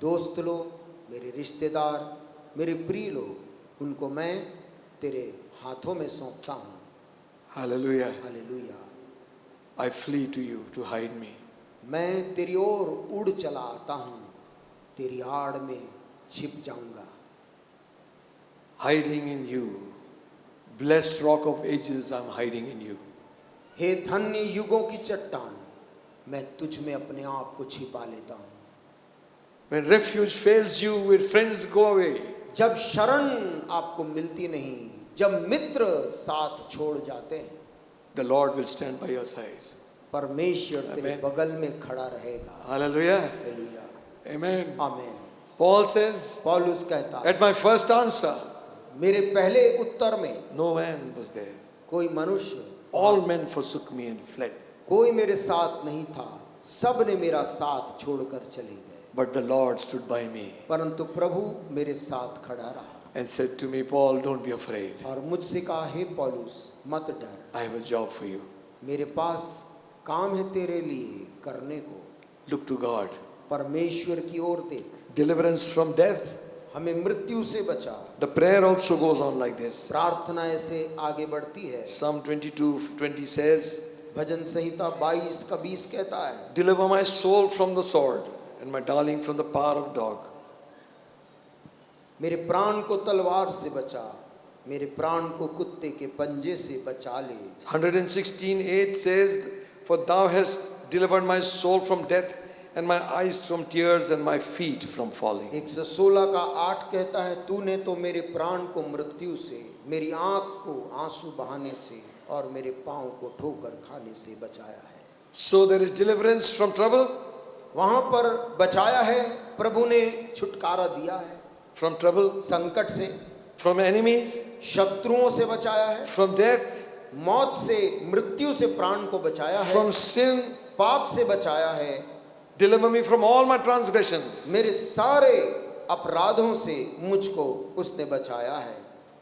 दोस्त लोग, मेरे रिश्तेदार, मेरे प्रिय लोग, उनको मैं तेरे हाथों में सौंपता हूँ। Hallelujah. Hallelujah. I flee to you to hide me. मैं तेरी ओर उड़ चला आता हूँ, तेरी आड़ में छिप जाऊंगा। Hiding in you. Blessed rock of ages, I'm hiding in you. हे धन्य युगों की चट्टान, मैं तुझ में अपने आप को छिपा लेता हूँ। When refuge fails you, when friends go away, जब शरण आपको मिलती नहीं, जब मित्र साथ छोड़ जाते हैं, the Lord will stand by your side. परमेश्वर तेरे Amen. बगल में खड़ा रहेगा। Hallelujah. हालेलुया। Amen. आमीन। Paul says, पौलुस कहता है, at my first answer, मेरे पहले उत्तर में no man was there. कोई मनुष्य, All men forsook me and fled. कोई मेरे साथ नहीं था, सब ने मेरा साथ छोड़कर चले गए। But the Lord stood by me परंतु प्रभु मेरे साथ खड़ा रहा and said to me, Paul, don't be afraid. और मुझसे कहा, हे पौलुस मत डर, I have a job for you. मेरे पास काम है तेरे लिए करने को। Look to God. परमेश्वर की ओर देख, Deliverance from death. हमें मृत्यु से बचा। The prayer also goes on like this. प्रार्थना ऐसे आगे बढ़ती है। Psalm 22:20 says, भजन संहिता 22 का 20 कहता है, deliver my soul from the sword and my darling from the power of dog. मेरे प्राण को तलवार से बचा, मेरे प्राण को कुत्ते के पंजे से बचा ले। 116:8 says, for thou hast delivered my soul from death and my eyes from tears and my feet from falling. 116 का 8 कहता है, तूने तो मेरे प्राण को मृत्यु से, मेरी आंख को आंसू बहाने से और मेरे पांव को ठोकर खाने से बचाया है। So there is deliverance from trouble. वहां पर बचाया है, प्रभु ने छुटकारा दिया है। From trouble, संकट से, from enemies, शत्रुओं से बचाया है, from death, मौत से, मृत्यु से प्राण को बचाया है, from sin, पाप से बचाया है, Deliver me from all my transgressions. मेरे सारे अपराधों से मुझको उसने बचाया है।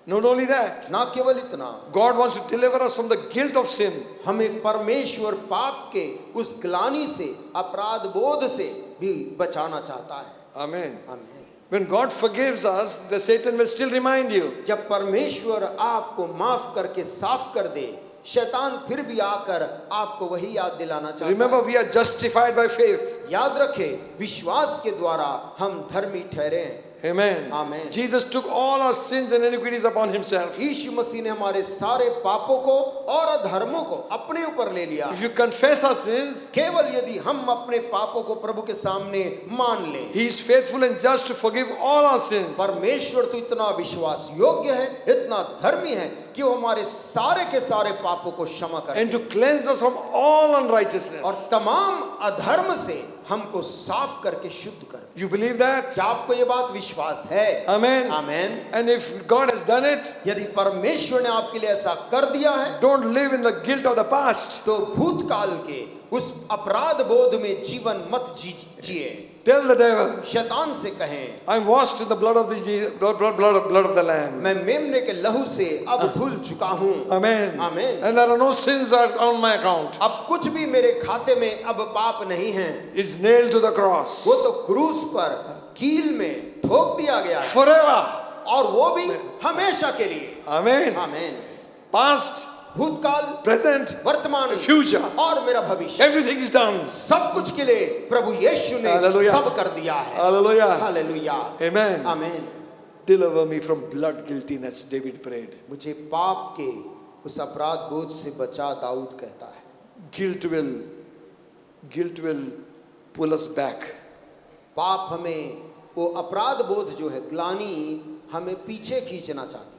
Not only that, ना केवल इतना, God wants to deliver us from the guilt of sin. हमें परमेश्वर पाप के उस ग्लानि से, अपराध बोध से भी बचाना चाहता है। Amen. आमीन। When God forgives us, the Satan will still remind you. जब परमेश्वर आपको माफ करके साफ कर दे, शैतान फिर भी आकर आपको वही याद दिलाना चाहता Remember, है। we are justified by faith. याद रखें, विश्वास के द्वारा हम धर्मी ठहरे हैं। Amen. Amen. Jesus took all our sins and iniquities upon himself. यीशु मसीह ने हमारे सारे पापों को और अधर्मों को अपने ऊपर ले लिया। If you confess our sins, केवल यदि हम अपने पापों को प्रभु के सामने मान लें, he is faithful and just to forgive all our sins. परमेश्वर तो इतना विश्वास योग्य है, इतना धर्मी है कि वो हमारे सारे के सारे पापों को क्षमा करे And to cleanse us from all और unrighteousness. तमाम अधर्म से हमको साफ करके शुद्ध कर दे। You believe that? क्या आपको ये बात विश्वास है? Amen. Amen. And if God has done it, यदि परमेश्वर ने आपके लिए ऐसा कर दिया है, don't live in the guilt of the past. तो भूतकाल के उस अपराध बोध में जीवन मत जिए। Tell the devil, शैतान से कहें, I'm washed in the blood of the blood of the Lamb. मैं मेमने के लहू से अब धुल चुका हूँ। Amen. Amen. And there are no sins are on my account. अब कुछ भी मेरे खाते में अब पाप नहीं है। It's nailed to the cross. वो तो क्रूस पर कील में ठोक दिया गया है, Forever. और वो भी हमेशा के लिए। Amen. आमेन। Past, भूतकाल, present, वर्तमान, future. और मेरा भविष्य, Everything is done. सब कुछ के लिए प्रभु यीशु ने Hallelujah. सब कर दिया है। Hallelujah. Hallelujah. Amen. Amen. Deliver me from blood guiltiness, David prayed. मुझे पाप के उस अपराध बोझ से बचा, दाऊद कहता है। Guilt will pull us back. पाप हमें, वो अपराध बोध जो है, ग्लानि हमें पीछे खींचना चाहती है।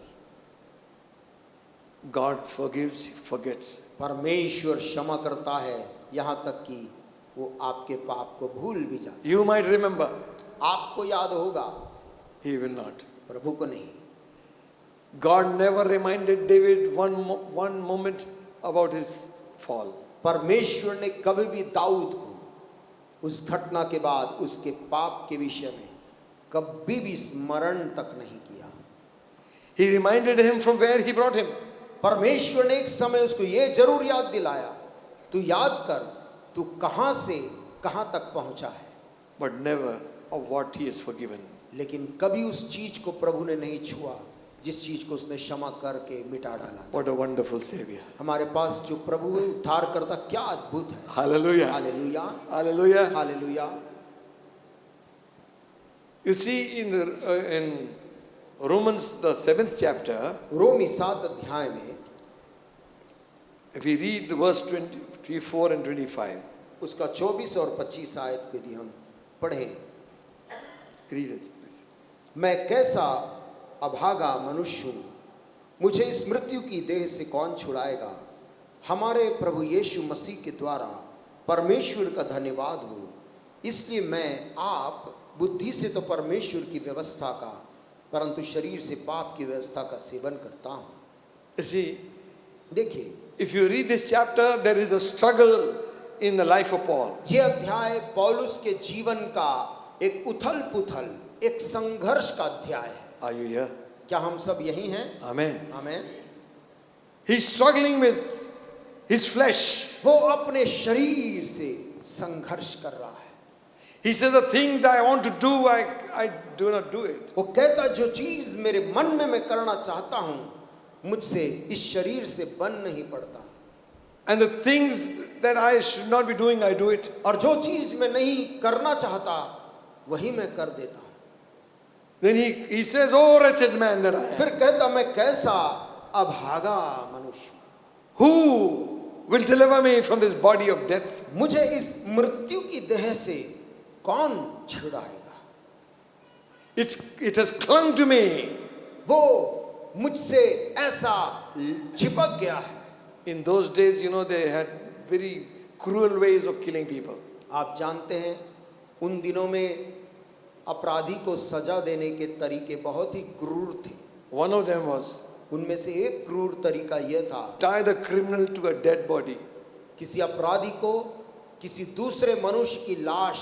God forgives, he forgets. परमेश्वर क्षमा करता है, यहाँ तक कि वो आपके पाप को भूल भी जाता You might remember, है। आपको याद होगा, he will not. प्रभु को नहीं। God never reminded David one moment about his fall. परमेश्वर ने कभी भी दाऊद को उस घटना के बाद उसके पाप के विषय में कभी भी स्मरण तक नहीं किया। He reminded him from where he brought him. परमेश्वर ने एक समय उसको ये जरूर याद दिलाया, तू याद कर तू कहां से कहां तक पहुंचा है, But never of what he has forgiven. लेकिन कभी उस चीज को प्रभु ने नहीं छुआ जिस चीज को उसने क्षमा करके मिटा डाला था। What a wonderful Savior. हमारे पास जो प्रभु है, उद्धार करता, क्या अद्भुत है। Hallelujah. Hallelujah, Hallelujah. Hallelujah. You see in Romans, the 7th chapter, रोमी 7 अध्याय में if we read the verse 24 and 25, उसका 24 और 25 आयत को यदि हम पढ़ें, read it, please. मैं कैसा अभागा मनुष्य हूँ, मुझे इस मृत्यु की देह से कौन छुड़ाएगा। हमारे प्रभु यीशु मसीह के द्वारा परमेश्वर का धन्यवाद हो। इसलिए मैं आप बुद्धि से तो परमेश्वर की व्यवस्था का, परंतु शरीर से पाप की व्यवस्था का सेवन करता हूँ। You see, देखिए, if you read this chapter, there is a struggle in the life of Paul. ये अध्याय पौलुस के जीवन का एक उथल पुथल, एक संघर्ष का अध्याय है। Are you here? क्या हम सब यही हैं? Amen. Amen. He's struggling with his flesh. वो अपने शरीर से संघर्ष कर रहा है। He says the things I want to do, I do not do it. वो कहता, जो चीज मेरे मन में मैं करना चाहता हूँ, मुझसे इस शरीर से बन नहीं पड़ता। And the things that I should not be doing, I do it. और जो चीज मैं नहीं करना चाहता, वही मैं कर देता हूँ। Then he says, oh wretched man that I am. फिर कहता, मैं कैसा अभागा मनुष्य हूँ। Who will deliver me from this body of death? मुझे इस मृत्यु की देह से कौन छुड़ाएगा। It has clung to me. वो मुझसे ऐसा चिपक गया है। In those days, you know, they had very cruel ways of killing people. आप जानते हैं, उन दिनों में अपराधी को सजा देने के तरीके बहुत ही क्रूर थे। One of them was उनमें से एक क्रूर तरीका यह था, tie the criminal to a dead body. किसी अपराधी को किसी दूसरे मनुष्य की लाश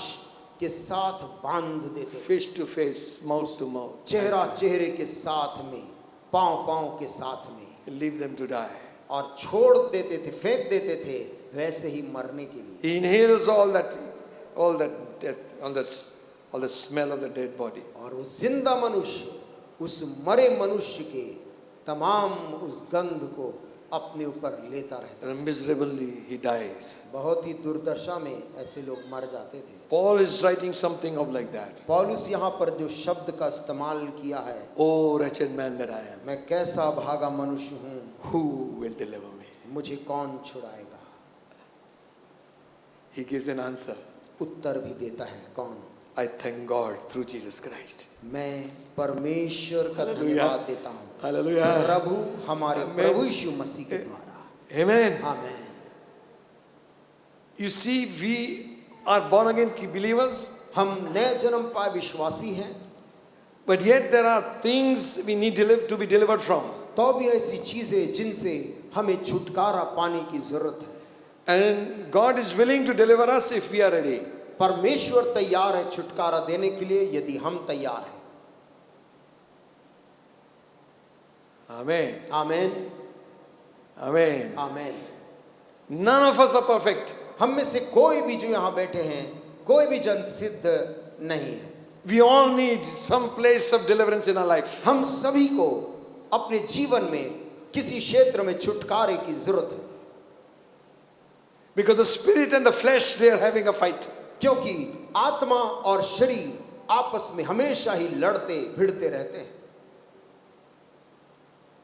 के साथ बांध देते थे, face to face, mouth to mouth. चेहरा चेहरे के साथ में, पांव पांव के साथ में, Leave them to die. और छोड़ देते थे, फेंक देते थे वैसे ही मरने के लिए। He inhales all that death, all the smell of the dead body. और वो जिंदा मनुष्य उस मरे मनुष्य के तमाम उस गंध को अपने ऊपर लेता रहता। And miserably he dies. बहुत ही दुर्दशा में ऐसे लोग मर जाते थे। Paul is writing something of like that. पौलुस यहाँ पर जो शब्द का इस्तेमाल किया है, Oh wretched man that I am, मैं कैसा भागा मनुष्य हूँ, who will deliver me? मुझे कौन छुड़ाएगा। He gives an answer. उत्तर भी देता है, कौन। I thank God through Jesus Christ. मैं परमेश्वर का Hallelujah. धन्यवाद देता हूँ, Hallelujah. प्रभु हमारे Amen. प्रभु यीशु मसीह के द्वारा। Amen. Amen. You see, we are born again believers, हम नए जन्म पाए विश्वासी हैं, but yet there are things we need to be delivered from. तो भी ऐसी चीजें जिनसे हमें छुटकारा पाने की जरूरत है। And God is willing to deliver us if we are ready. परमेश्वर तैयार है छुटकारा देने के लिए यदि हम तैयार हैं। Amen. Amen Amen. Amen. None of us are perfect. हम में से कोई भी जो यहाँ बैठे हैं, कोई भी जन सिद्ध नहीं है। We all need some place of deliverance in our life. हम सभी को अपने जीवन में किसी क्षेत्र में छुटकारे की जरूरत है, Because the spirit and the flesh, they are having a fight. क्योंकि आत्मा और शरीर आपस में हमेशा ही लड़ते भिड़ते रहते हैं।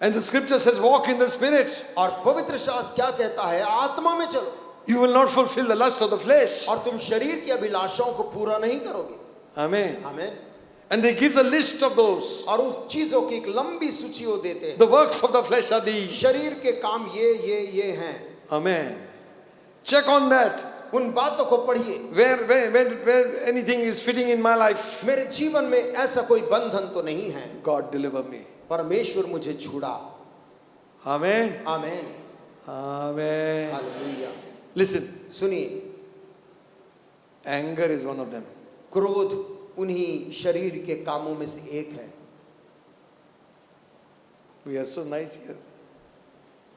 And the scripture says, walk in the spirit. और पवित्र शास्त्र क्या कहता है, आत्मा में चलो You will not fulfill the lust of the flesh. और तुम शरीर की अभिलाषाओं को पूरा नहीं करोगे। Amen. Amen. And they give a list of those. और उस चीजों की एक लंबी सूची वो देते हैं। The works of the flesh are these. शरीर के काम ये हैं। Amen. Check on that. उन बातों को पढ़िए। Where anything is fitting in my life, मेरे जीवन में ऐसा कोई बंधन तो नहीं है, God deliver me. परमेश्वर मुझे छुड़ा। Amen. आमेन। Amen. हालेलुया। Listen, सुनिए, anger is one of them. क्रोध उन्हीं शरीर के कामों में से एक है। We are so nice here.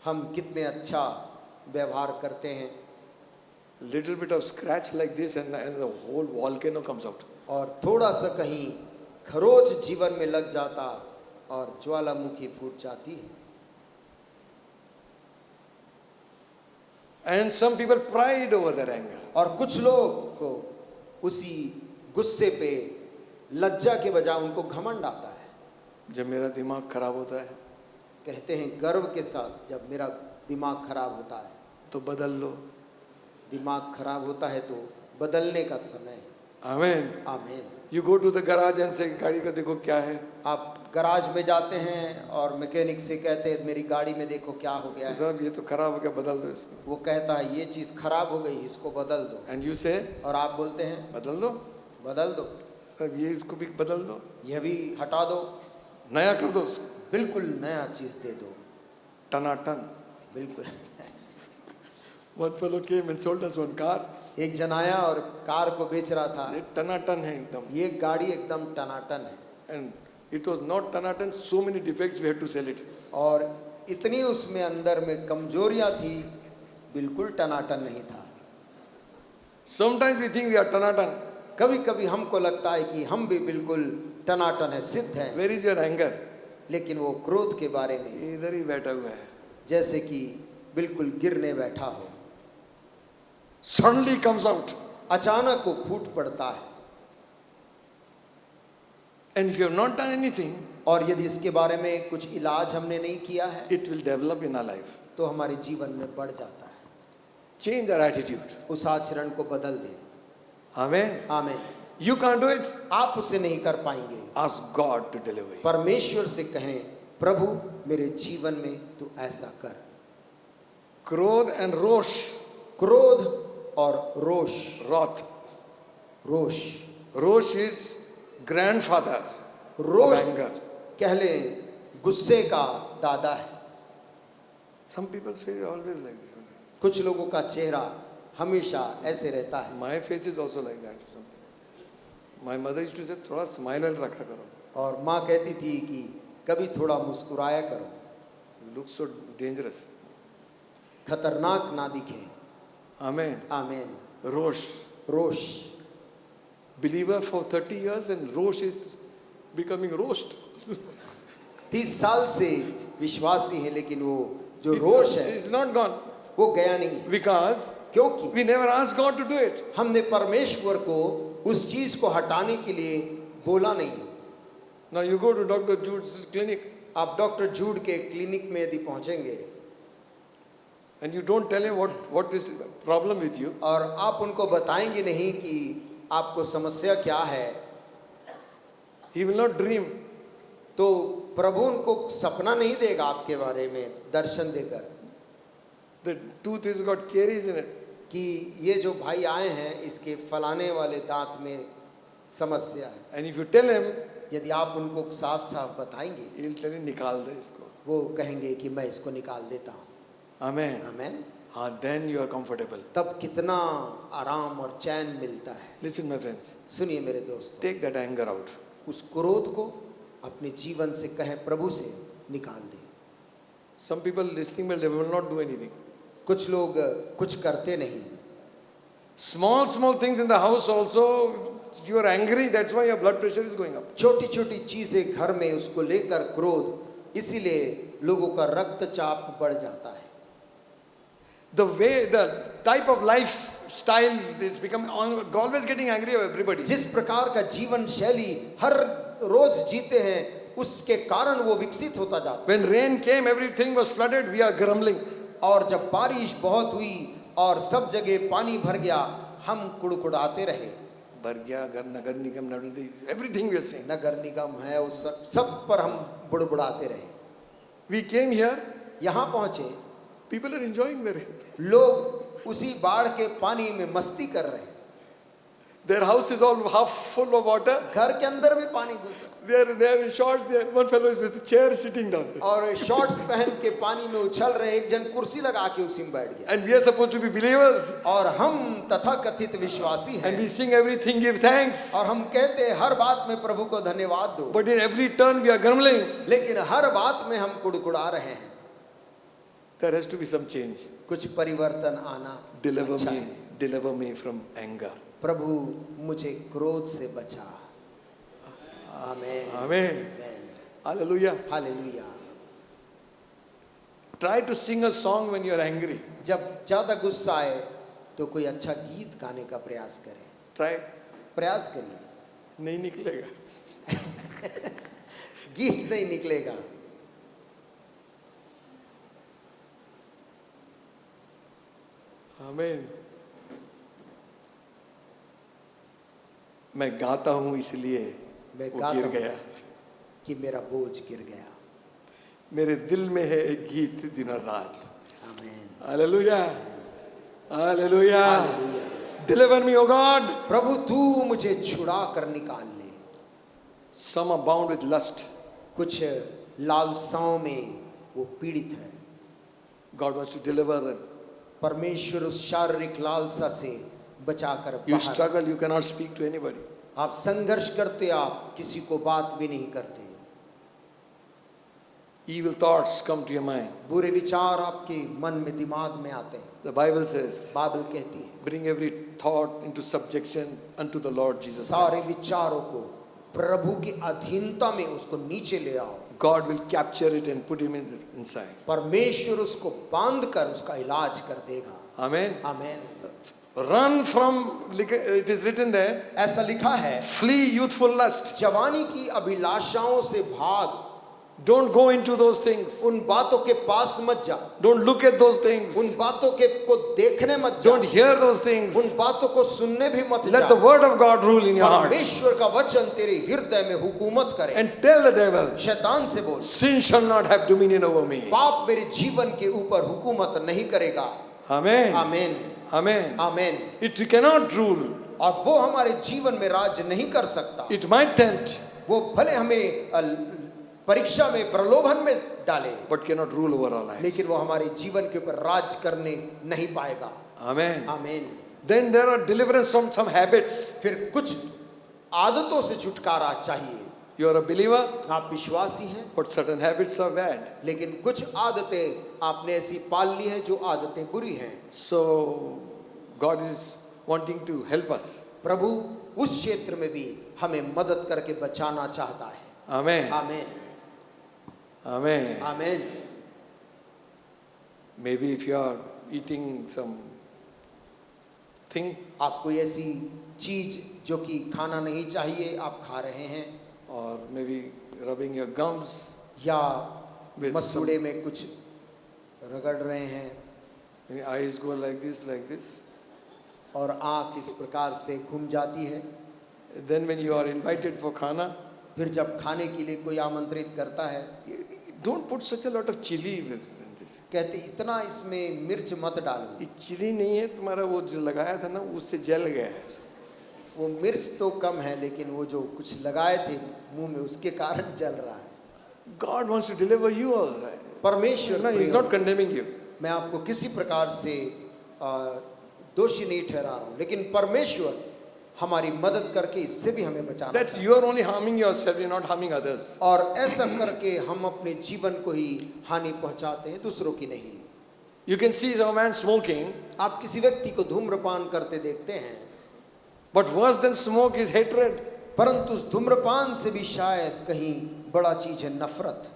हम कितने अच्छा व्यवहार करते हैं, Little bit of scratch like this and the whole volcano comes out. और थोड़ा सा कहीं खरोच जीवन में लग जाता और ज्वालामुखी फूट जाती है। And some people pride over their anger. और कुछ लोग को उसी गुस्से पे लज्जा के बजाय उनको घमंड आता है। जब मेरा दिमाग खराब होता है कहते हैं गर्व के साथ, जब मेरा दिमाग खराब होता है, तो बदल लो. दिमाग खराब होता है तो बदलने का समय है। Amen. आमीन। You go to the garage and say, गाड़ी का देखो क्या है. आप गराज में जाते हैं और मैकेनिक से कहते हैं मेरी गाड़ी में देखो क्या हो गया है। साहब ये तो खराब हो गया, बदल दो इसको. वो कहता है ये चीज़ खराब हो गई, इसको बदल दो। And you say, और आप बोलते हैं बदल दो. बदल दो, साहब ये इसको भी बदल दो, यह भी हटा दो, नया कर दो उसको. बिल्कुल नया चीज़ दे दो। टनाटन. बिल्कुल। One fellow came and sold us one car. एक जन आया और कार को बेच रहा था। ये टनाटन है एकदम. ये गाड़ी एकदम टनाटन है And it was not Tanatan, so many defects we had to sell it. और इतनी उसमें अंदर में कमजोरियां थी, बिल्कुल टनाटन नहीं था। Sometimes we think we are टनाटन. कभी कभी हमको लगता है कि हम भी बिल्कुल टनाटन है, सिद्ध है, Where is your anger? लेकिन वो क्रोध के बारे में इधर ही बैठा हुआ है. जैसे कि बिल्कुल गिरने बैठा हो, Suddenly comes out. अचानक वो फूट पड़ता है। And if you have not done anything, और यदि इसके बारे में कुछ इलाज हमने नहीं किया है it will develop in our life. तो हमारे जीवन में बढ़ जाता है। Change our attitude. उस आचरण को बदल दे। Amen. आमीन। You can't do it. आप उसे नहीं कर पाएंगे, Ask God to deliver you. परमेश्वर से कहें प्रभु मेरे जीवन में तू ऐसा कर। क्रोध and रोष. क्रोध और रोष। Wrath. रोष रोष is grandfather of रोष anger. कह ले गुस्से का दादा है। Some people's face is always like this. कुछ लोगों का चेहरा हमेशा ऐसे रहता है। My face is also like that. My mother used to say, थोड़ा smile रखा करो. और माँ कहती थी कि कभी थोड़ा मुस्कुराया करो, You look so dangerous. खतरनाक ना दिखे। Amen. आमीन। Rosh. Rosh, Believer for 30 years and Rosh is becoming roast. 30 साल से विश्वासी है, लेकिन वो जो रोश है It's not gone. वो गया नहीं है। Because क्योंकि we never asked God to do it. हमने परमेश्वर को उस चीज को हटाने के लिए बोला नहीं। Now you go to Dr. Jude's clinic आप डॉक्टर जूड के क्लिनिक में यदि पहुंचेंगे and you don't tell him what is problem with you. और आप उनको बताएंगे नहीं कि आपको समस्या क्या है, He will not dream. तो प्रभु उनको सपना नहीं देगा आपके बारे में दर्शन देकर The tooth has got caries in it. कि ये जो भाई आए हैं इसके फलाने वाले दांत में समस्या है। And if you tell him, यदि आप उनको साफ साफ बताएंगे, he will tell you, निकाल दे इसको. वो कहेंगे कि मैं इसको निकाल देता हूँ। Amen. आमीन। हाँ, then you are comfortable. तब कितना आराम और चैन मिलता है। Listen, my friends. सुनिए मेरे दोस्तों, Take that anger out. उस क्रोध को अपने जीवन से कहें प्रभु से निकाल दे। Some people listening will, they will not do anything. कुछ लोग कुछ करते नहीं। Small things in the house also, you are angry, that's why your blood pressure is going up. छोटी छोटी चीजें घर में उसको लेकर क्रोध, इसीलिए लोगों का रक्तचाप बढ़ जाता है। The way, the type of lifestyle is becoming always getting angry of everybody. जिस प्रकार का जीवन शैली हर रोज जीते हैं उसके कारण वो विकसित होता जाता है। When rain came, everything was flooded, we are grumbling. और जब बारिश बहुत हुई और सब जगह पानी भर गया, हम कुड़कुड़ाते रहे। भर गया, नगर निगम, everything we are saying. नगर निगम है, उस सब पर हम बुड़बुड़ाते रहे। We came here, यहाँ पहुंचे, people are enjoying the rain. लोग उसी बाढ़ के पानी में मस्ती कर रहे हैं। Their house is all half full of water. घर के अंदर भी पानी घुस रहा They are in shorts. There, one fellow is with a chair sitting down there. और शॉर्ट्स पहन के पानी में उछल रहे, एक जन कुर्सी लगा के उसी में बैठ गया। And we are supposed to be believers. और हम तथाकथित विश्वासी And we हैं sing everything, give thanks. और हम कहते हैं हर बात में प्रभु को धन्यवाद दो, But in every turn we are grumbling. लेकिन हर बात में हम कुड़कुड़ा रहे हैं। There has to be some change. कुछ परिवर्तन आना अच्छा है। Deliver me from anger. प्रभु मुझे क्रोध से बचा। आमीन। Amen. Hallelujah. Hallelujah. Try to sing a song when you are angry. जब ज्यादा गुस्सा आए तो कोई अच्छा गीत गाने का प्रयास करें। Try. प्रयास करिए, नहीं निकलेगा. गीत नहीं निकलेगा। Amen. मैं गाता हूँ इसलिए मैं वो गाता गिर हूँ गया. कि मेरा बोझ गिर गया। मेरे दिल में है एक गीत दिन और रात. आमीन। Hallelujah. Hallelujah. Hallelujah. Deliver me, O God. प्रभु तू मुझे छुड़ा कर निकाल ले। Some are bound with lust. कुछ लालसाओं में वो पीड़ित है। God wants to deliver them. परमेश्वर उस शारीरिक लालसा से बचाकर You बाहर। struggle, you cannot speak to anybody. आप संघर्ष करते, आप किसी को बात भी नहीं करते। Evil thoughts come to your mind. बुरे विचार आपके मन में दिमाग में आते हैं। The Bible says, बाइबल कहती है bring every thought into subjection unto the Lord Jesus सारे Christ. विचारों को प्रभु की अधीनता में उसको नीचे ले आओ। God will capture it and put him inside. परमेश्वर उसको बांध कर उसका इलाज कर देगा। Amen. आमीन। Run from, it is written there, ऐसा लिखा है, flee youthful lust. जवानी की अभिलाषाओं से भाग। Don't go into those things. उन बातों के पास मत जा। Don't look at those things. उन बातों के को देखने मत जा। Don't hear those things. उन बातों को सुनने भी मत Let जा। the word of God rule in your heart. परमेश्वर का वचन तेरे हृदय में हुकूमत करे। And tell the devil, शैतान से बोल, sin shall not have dominion over me. पाप मेरे जीवन के ऊपर हुकूमत नहीं करेगा। Amen. आमीन। Amen. आमीन। It cannot rule. और वो हमारे जीवन में राज नहीं कर सकता। It might tempt, वो भले हमें परीक्षा में प्रलोभन में डाले, but cannot rule over our lives. लेकिन वो हमारे जीवन के ऊपर राज करने नहीं पाएगा। Amen. आमीन। Then there are deliverance from some habits. फिर कुछ आदतों से छुटकारा चाहिए। You are a believer, आप विश्वासी हैं, but certain habits are bad. लेकिन कुछ आदतें आपने ऐसी पाल ली हैं जो आदतें बुरी हैं। So God is wanting to help us. प्रभु उस क्षेत्र में भी हमें मदद करके बचाना चाहता है। Amen. आमीन। Amen. आमीन। Maybe if you are eating some thing आप कोई ऐसी चीज जो कि खाना नहीं चाहिए आप खा रहे हैं, or maybe rubbing your gums, या With मसूड़े में कुछ रगड़ रहे हैं when your eyes go like this, और आंख इस प्रकार से घूम जाती है। then when you are invited for khana, फिर जब खाने के लिए कोई आमंत्रित करता है, don't put such a lot of chili in this. कहते इतना इसमें मिर्च मत डालो। ये चिली नहीं है, तुम्हारा वो जो लगाया था ना उससे जल गया है. वो मिर्च तो कम है, लेकिन वो जो कुछ लगाए थे मुंह में उसके कारण जल रहा है। God wants to deliver you all. परमेश्वर No, He's not condemning you. मैं आपको किसी प्रकार से दोषी नहीं ठहरा रहा हूँ, लेकिन परमेश्वर हमारी मदद करके इससे भी हमें बचाना That's चाहता है। you are only harming yourself, you're not harming others. और ऐसा करके हम अपने जीवन को ही हानि पहुंचाते हैं, दूसरों की नहीं। You can see some man smoking, आप किसी व्यक्ति को धूम्रपान करते देखते हैं, but worse than smoke is hatred. परंतु उस धूम्रपान से भी शायद कहीं बड़ा चीज है नफरत।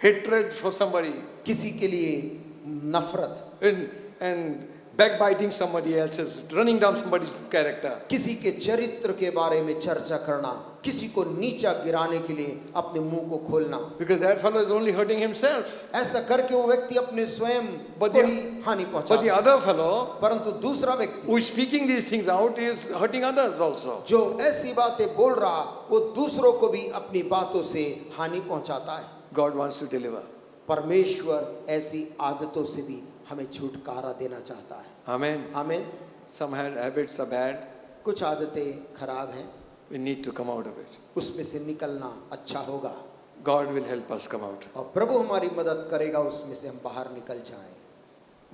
Hatred for somebody किसी के लिए नफरत, and backbiting somebody else's, running down somebody's character. किसी के चरित्र के बारे में चर्चा करना, किसी को नीचा गिराने के लिए अपने मुंह को खोलना। Because that fellow is only hurting himself. ऐसा करके वो व्यक्ति अपने स्वयं But को the- ही हानि But पहुंचाता the है। other fellow परंतु दूसरा व्यक्ति who is speaking these things out is hurting others also. जो ऐसी बातें बोल रहा, वो दूसरों को भी अपनी बातों से हानि पहुंचाता है। God wants to deliver. परमेश्वर ऐसी आदतों से भी हमें छुटकारा देना चाहता है। Amen. आमीन। Some habits are bad. कुछ आदतें खराब हैं, We need to come out of it. उसमें से निकलना अच्छा होगा, God will help us come out. और प्रभु हमारी मदद करेगा उसमें से हम बाहर निकल जाएं।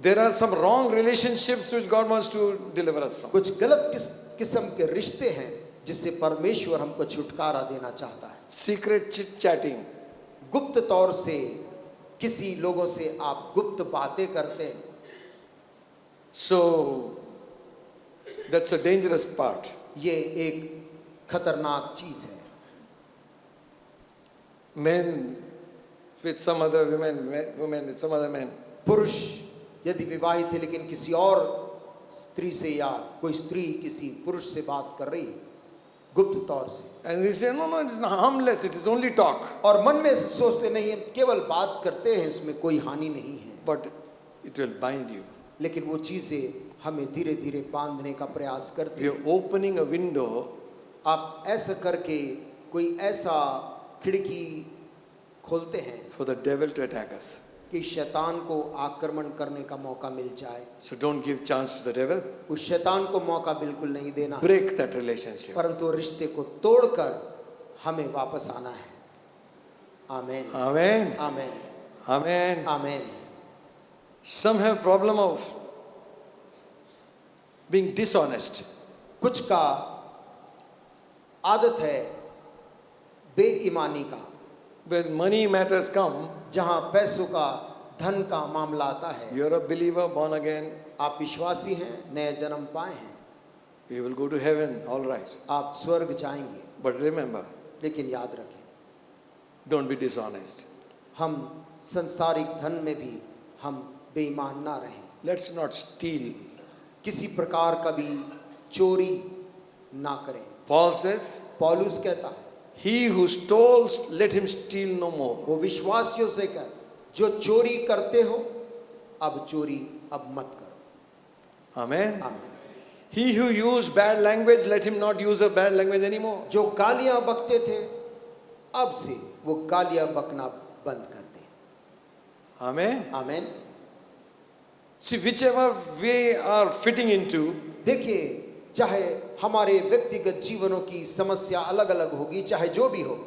There are some wrong relationships which God wants to deliver us from. कुछ गलत किस्म के रिश्ते हैं जिससे परमेश्वर हमको छुटकारा देना चाहता है। Secret chit-chatting. गुप्त तौर से किसी लोगों से आप गुप्त बातें करते हैं, So that's a dangerous part. ये एक खतरनाक चीज है। Men with some other women with some other men. पुरुष यदि विवाहित है लेकिन किसी और स्त्री से, या कोई स्त्री किसी पुरुष से बात कर रही है गुप्त तौर से, And they say, no, it's harmless, it is only talk. और मन में सोचते नहीं है केवल बात करते हैं, इसमें कोई हानि नहीं है, But it will bind you. लेकिन वो चीजें हमें धीरे धीरे बांधने का प्रयास करती We are है। opening a window आप ऐसा करके कोई ऐसा खिड़की खोलते हैं for the devil to attack us. कि शैतान को आक्रमण करने का मौका मिल जाए। So don't give chance to the devil. उस शैतान को मौका बिल्कुल नहीं देना, Break that relationship. परंतु रिश्ते को तोड़कर हमें वापस आना है। आमीन। Amen. आमीन। Amen. आमीन। Some have problem of being dishonest. कुछ का आदत है बेईमानी का। When money matters come, जहाँ पैसों का, धन का मामला आता है, you're a believer, born again, आप विश्वासी हैं, नए जन्म पाए हैं, you will go to heaven, all right. आप स्वर्ग जाएंगे। But remember, लेकिन याद रखें, don't be dishonest. हम संसारिक धन में भी हम बेईमान ना रहें। Let's not steal. किसी प्रकार का भी चोरी ना करें। Paul says, पौलुस कहता है, he who stole, let him steal no more. वो विश्वासियों से कहता है, जो चोरी करते हो अब चोरी अब मत करो। Amen. आमीन। He who used bad language, let him not use a bad language anymore. जो गालियां बकते थे अब से वो गालियां बकना बंद कर दें। Amen. आमीन। See, whichever way are fitting into, देखिए, चाहे हमारे व्यक्तिगत जीवनों की समस्या अलग अलग होगी, चाहे जो भी हो,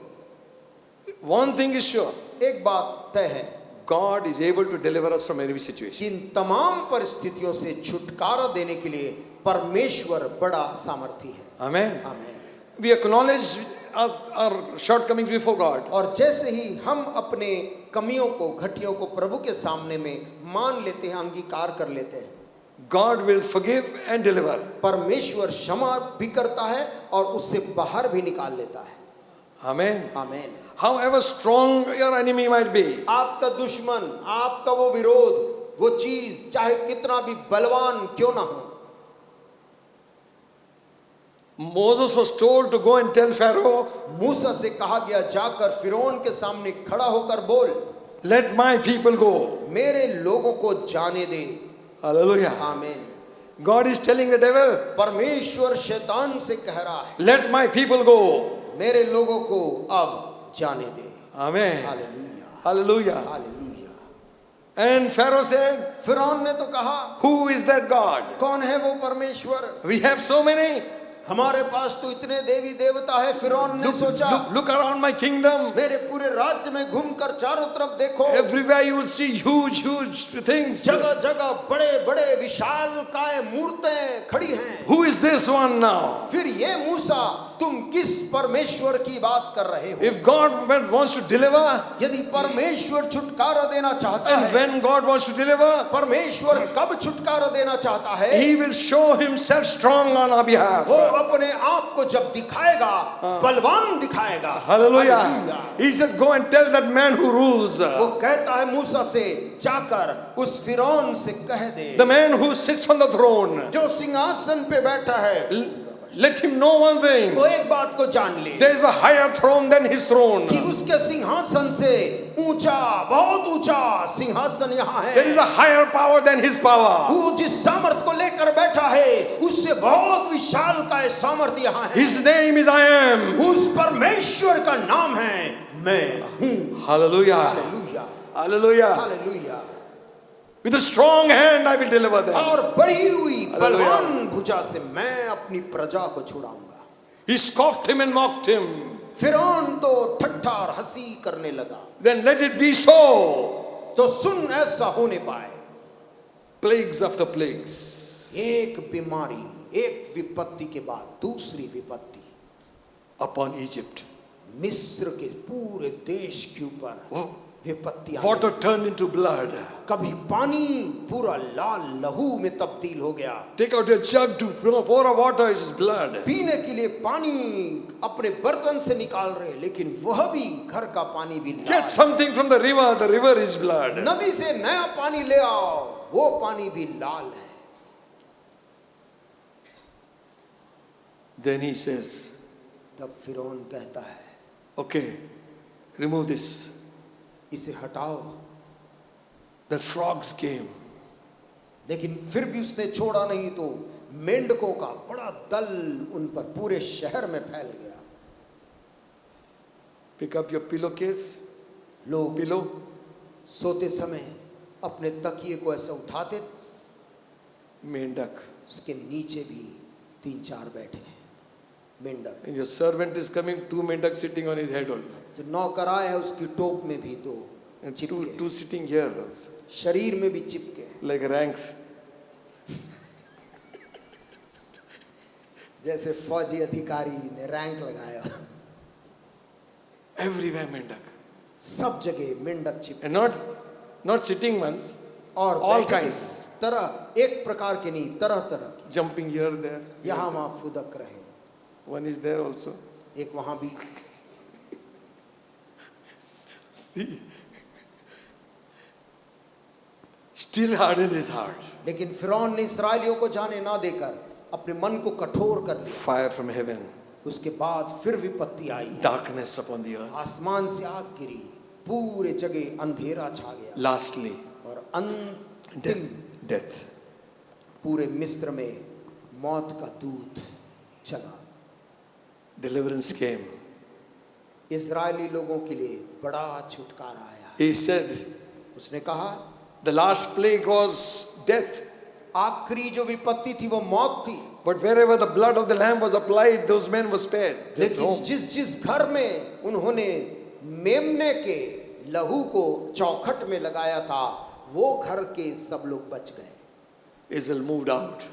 one thing is sure, एक बात तय है, God is able to deliver us from every situation. कि इन तमाम परिस्थितियों से छुटकारा देने के लिए परमेश्वर बड़ा सामर्थी है। Amen. आमीन। We acknowledge our shortcomings before God. और जैसे ही हम अपने कमियों को, घटियों को प्रभु के सामने में मान लेते हैं, अंगीकार कर लेते हैं, God will forgive and deliver. परमेश्वर क्षमा भी करता है और उससे बाहर भी निकाल लेता है। Amen. आमीन। However strong your enemy might be, आपका दुश्मन, आपका वो विरोध, वो चीज चाहे कितना भी बलवान क्यों ना हो, Moses was told to go and tell Pharaoh, मूसा से कहा गया जाकर फिरौन के सामने खड़ा होकर बोल, let my people go. मेरे लोगों को जाने दे। Hallelujah. आमीन। God is telling the devil, परमेश्वर शैतान से कह रहा है, let my people go. मेरे लोगों को अब जाने दे। Amen. Hallelujah, Hallelujah. Hallelujah. And Pharaoh said, फिरौन ने तो कहा, who is that God? कौन है वो परमेश्वर? We have so many. हमारे पास तो इतने देवी देवता है। फिरौन ने सोचा, Look around my kingdom. मेरे पूरे राज्य में घूमकर चारों तरफ देखो, Everywhere you will see huge things. जगह जगह बड़े बड़े विशालकाय मूर्तें खड़ी हैं। Who is this one now? फिर ये मूसा, तुम किस परमेश्वर की बात कर रहे हो? If God wants to deliver, यदि परमेश्वर छुटकारा देना चाहता and है, when God wants to deliver, परमेश्वर कब छुटकारा देना चाहता है? He will show Himself strong on our behalf. वो अपने आप को जब दिखाएगा, बलवान दिखाएगा। Hallelujah. He said, go and tell that man who rules. वो कहता है मूसा से, जाकर उस फिरौन से कह दे, The man who sits on the throne. जो सिंहासन पे बैठा है, Let him know one thing. वो एक बात को जान ले There is a higher throne than his throne. कि उसके सिंहासन से ऊंचा, बहुत ऊंचा सिंहासन यहाँ है। There is a higher power than his power. वो जिस सामर्थ को लेकर बैठा है, उससे बहुत विशाल का सामर्थ यहाँ है। His name is I am. उस परमेश्वर का नाम है मैं हूँ। Hallelujah. Hallelujah, Hallelujah. Hallelujah. With a strong hand I will deliver them. और बढ़ी हुई हालेलुया। बलवान भुजा से मैं अपनी प्रजा को छुड़ाऊंगा। He scoffed him and mocked him. फिरौन तो ठट्ठा और हंसी करने लगा। Then let it be so. तो सुन, ऐसा होने पाए। Plagues after plagues. एक बीमारी, एक विपत्ति के बाद दूसरी विपत्ति Upon Egypt. मिस्र के पूरे देश के ऊपर विपत्ति आई। Water turned into blood. कभी पानी पूरा लाल लहू में तब्दील हो गया। Take out your jug to pour a water, it is blood. पीने के लिए पानी अपने बर्तन से निकाल रहे, लेकिन वह भी घर का पानी भी लाल। Get something from the river is blood. नदी से नया पानी ले आओ, वो पानी भी लाल है। Then he says, तब फिरौन कहता है, okay, remove this. इसे हटाओ। The frogs came. लेकिन फिर भी उसने छोड़ा नहीं, तो मेंढकों का बड़ा दल उन पर पूरे शहर में फैल गया। Pick up your pillowcase. लोग Pillow. सोते समय अपने तकिए को ऐसा उठाते, Mendak. उसके नीचे भी 3-4 बैठे हैं मेंढक। And your servant is coming, 2 mendak sitting on his head also. जो नौकर आए है उसकी टोप में भी 2 And चिपके, two sitting here also. शरीर में भी चिपके, Like ranks. जैसे फौजी अधिकारी ने रैंक लगाया। Everywhere mendak. सब जगह मेंढक चिपके, And not sitting ones. और all बैठे kinds. तरह, एक प्रकार के नहीं, तरह तरह के, Jumping here, there. यहाँ वहाँ फुदक रहे। One is there also. एक वहाँ भी। See. Still hardened his heart. लेकिन फिरौन ने इस्राएलियों को जाने ना देकर अपने मन को कठोर कर लिया। Fire from heaven. उसके बाद फिर विपत्ति आई, Darkness upon the earth. आसमान से आग गिरी, पूरे जगह अंधेरा छा गया, Lastly, और अंतिम death. पूरे मिस्र में मौत का दूत चला। Deliverance came. इजरायली लोगों के लिए बड़ा छुटकारा आया। He said, उसने कहा, the last plague was death. आखिरी जो विपत्ति थी वो मौत थी, But wherever the blood of the lamb was applied, those men were spared. That's लेकिन home. जिस जिस घर में उन्होंने मेमने के लहू को चौखट में लगाया था, वो घर के सब लोग बच गए। Israel moved out.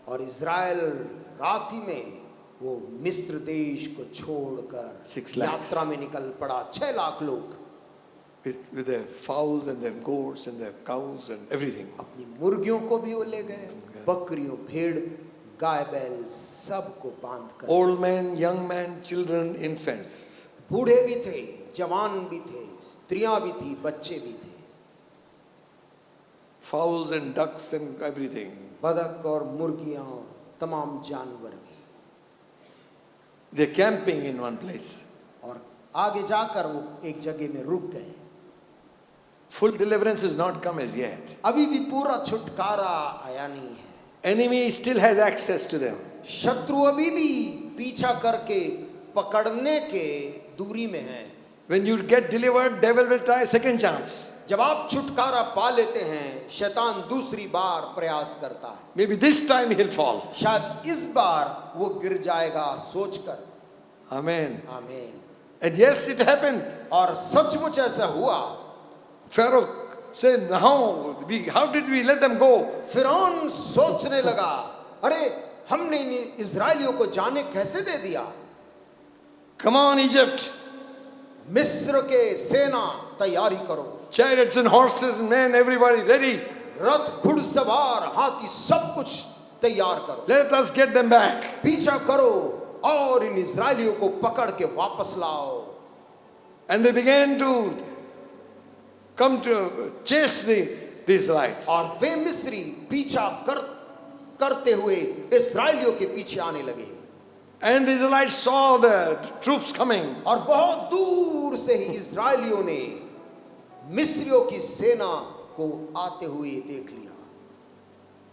और इज़राइल रात ही में वो मिस्र देश को छोड़कर 6 lakhs. यात्रा में निकल पड़ा। 6 लाख लोग With their fowls and their goats and their cows and everything. अपनी मुर्गियों को भी वो ले गए, बकरियों, भेड़, गाय बैल सबको बांध कर। Old men, young men, children, infants. बूढ़े भी थे, जवान भी थे, स्त्रियां भी थी, बच्चे भी थे, Fowls and ducks and everything. बदक और मुर्गियां और तमाम जानवर भी। They're camping in one place. और आगे जाकर वो एक जगह में रुक गए। Full deliverance has not come as yet. अभी भी पूरा छुटकारा आया नहीं है। Enemy still has access to them. शत्रु अभी भी पीछा करके पकड़ने के दूरी में है। When you get delivered, devil will try second chance. जब आप छुटकारा पा लेते हैं, शैतान दूसरी बार प्रयास करता है। Maybe this time he'll fall. शायद इस बार वो गिर जाएगा सोचकर। Amen. आमीन। And yes, it happened. और सचमुच ऐसा हुआ। Pharaoh said, how did we let them go? फिरौन सोचने लगा, अरे हमने इन इजरायलियों को जाने कैसे दे दिया। Come on, Egypt. मिस्र के सेना तैयारी करो, Chariots and horses and men, everybody ready. रथ, घुड़सवार, हाथी, सब कुछ तैयार करो। Let us get them back. पीछा करो और इन इजरायलियों को पकड़ के वापस लाओ। And they began to come to chase the Israelites. और वे मिस्री पीछा करते हुए इस्राएलियों के पीछे आने लगे। And the Israelites saw the troops coming. और बहुत दूर से ही इस्राएलियों ने मिस्रियों की सेना को आते हुए देख लिया।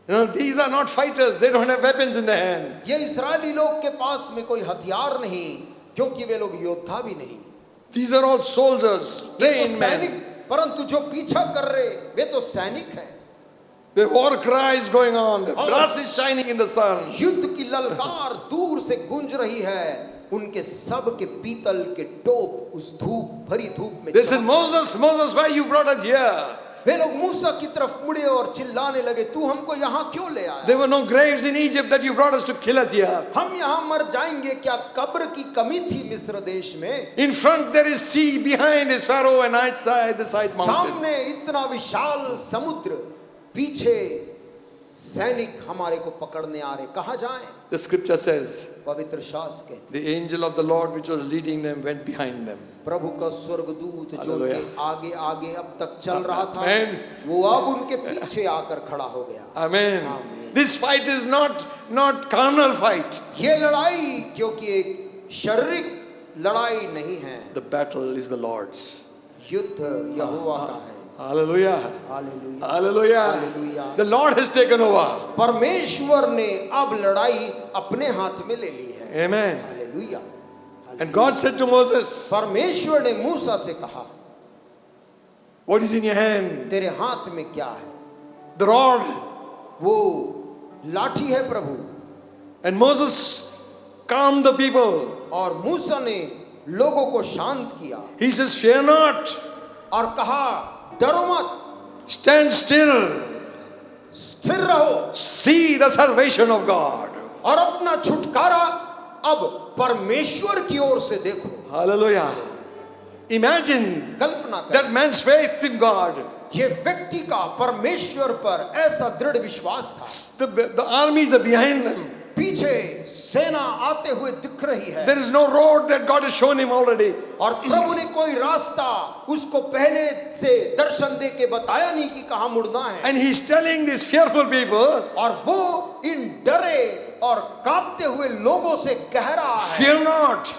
You know, these are not fighters. They don't have weapons in their hand. ये इस्राएली लोग के पास में कोई हथियार नहीं, क्योंकि वे लोग योद्धा भी नहीं। These are all soldiers, ये तो trained सैनिक, men. परंतु जो पीछा कर रहे वे तो सैनिक हैं। The war cry is going on. The brass is shining in the sun. युद्ध की ललकार दूर से गूंज रही है। उनके सब के पीतल के टोप उस धूप भरी धूप में। They said, Moses, Moses, why you brought us here? वे लोग मूसा की तरफ मुड़े और चिल्लाने लगे, तू हमको यहाँ क्यों ले आया? There were no graves in Egypt that you brought us to kill us here. हम यहाँ मर जाएंगे क्या? कब्र की कमी थी मिस्र देश में। In front there is sea, behind is Pharaoh, and outside the side mountains. सामने इतना विशाल समुद्र, पीछे सैनिक हमारे को पकड़ने आ रहे, कहाँ जाएं? The scripture says, पवित्र शास्त्र कहते, the angel of the Lord which was leading them went behind them. प्रभु का स्वर्गदूत जो Hallelujah. उनके आगे आगे अब तक चल रहा था, Amen. वो अब उनके पीछे आकर खड़ा हो गया। Amen. Amen. This fight is not carnal fight. ये लड़ाई क्योंकि एक शारीरिक लड़ाई नहीं है। The battle is the Lord's. युद्ध यहोवा का है। Hallelujah. Hallelujah. Hallelujah. Hallelujah. The Lord has taken over. परमेश्वर ने अब लड़ाई अपने हाथ में ले ली है। Amen. Hallelujah. And God said to Moses, परमेश्वर ने मूसा से कहा, what is in your hand? तेरे हाथ में क्या है? The rod. वो लाठी है प्रभु। And Moses calmed the people. और मूसा ने लोगों को शांत किया He says, fear not. और कहा, डरो मत, Stand still. स्थिर रहो See the salvation of God. और अपना छुटकारा अब परमेश्वर की ओर से देखो। Hallelujah. Imagine कल्पना कर, that man's faith in God. ये व्यक्ति का परमेश्वर पर ऐसा दृढ़ विश्वास था। The armies are behind them. पीछे सेना आते हुए दिख रही है। There is no road that God has shown him already. और प्रभु ने कोई रास्ता उसको पहले से दर्शन दे के बताया नहीं कि कहाँ मुड़ना है। And he's telling these fearful people, और वो इन डरे और कांपते हुए लोगों से कह रहा है, fear not.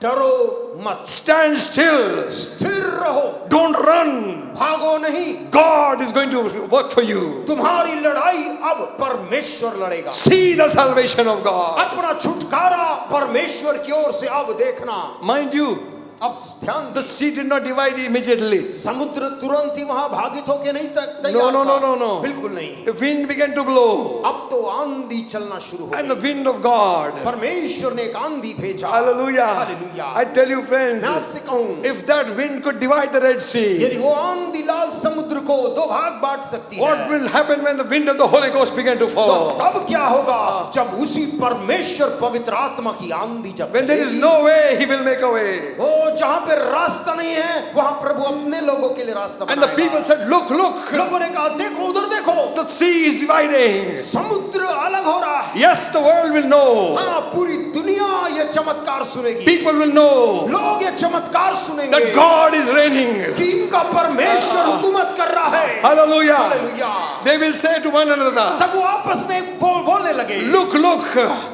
डरो मत, Stand still. स्थिर रहो, Don't run. भागो नहीं, God is going to work for you. तुम्हारी लड़ाई अब परमेश्वर लड़ेगा। See the salvation of God. अपना छुटकारा परमेश्वर की ओर से अब देखना। Mind you, अब ध्यान The sea did not divide immediately. समुद्र तुरंत ही वहां भागित होके नहीं तैयार No, no, no, था। no, no. बिल्कुल नहीं। The wind began to blow. अब तो आंधी चलना शुरू हो And the गई। wind of God. परमेश्वर ने एक आंधी भेजा। Hallelujah. Hallelujah। I tell you friends, मैं आपसे कहूं, if that wind could divide the Red Sea, यदि वो आंधी लाल समुद्र को दो भाग बांट सकती what है, will happen when the wind of the Holy Ghost began to तो fall? तब क्या होगा जब उसी परमेश्वर पवित्र आत्मा की आंधी जब When there is चलेगी, no way, He will make a way. वो जहां पे रास्ता नहीं है वहां प्रभु अपने लोगों के लिए रास्ता And the बनाएगा। people said, look, look, लोगों ने कहा देखो उधर देखो, the sea is dividing. समुद्र अलग हो रहा है। Yes, the world will know. हाँ, पूरी दुनिया ये चमत्कार सुनेगी, People will know लोग ये चमत्कार सुनेंगे that God is reigning. कि इनका परमेश्वर हुकूमत कर रहा है। Hallelujah. Hallelujah. They will say to one another, तब वो आपस में बोलने लगे, look, look,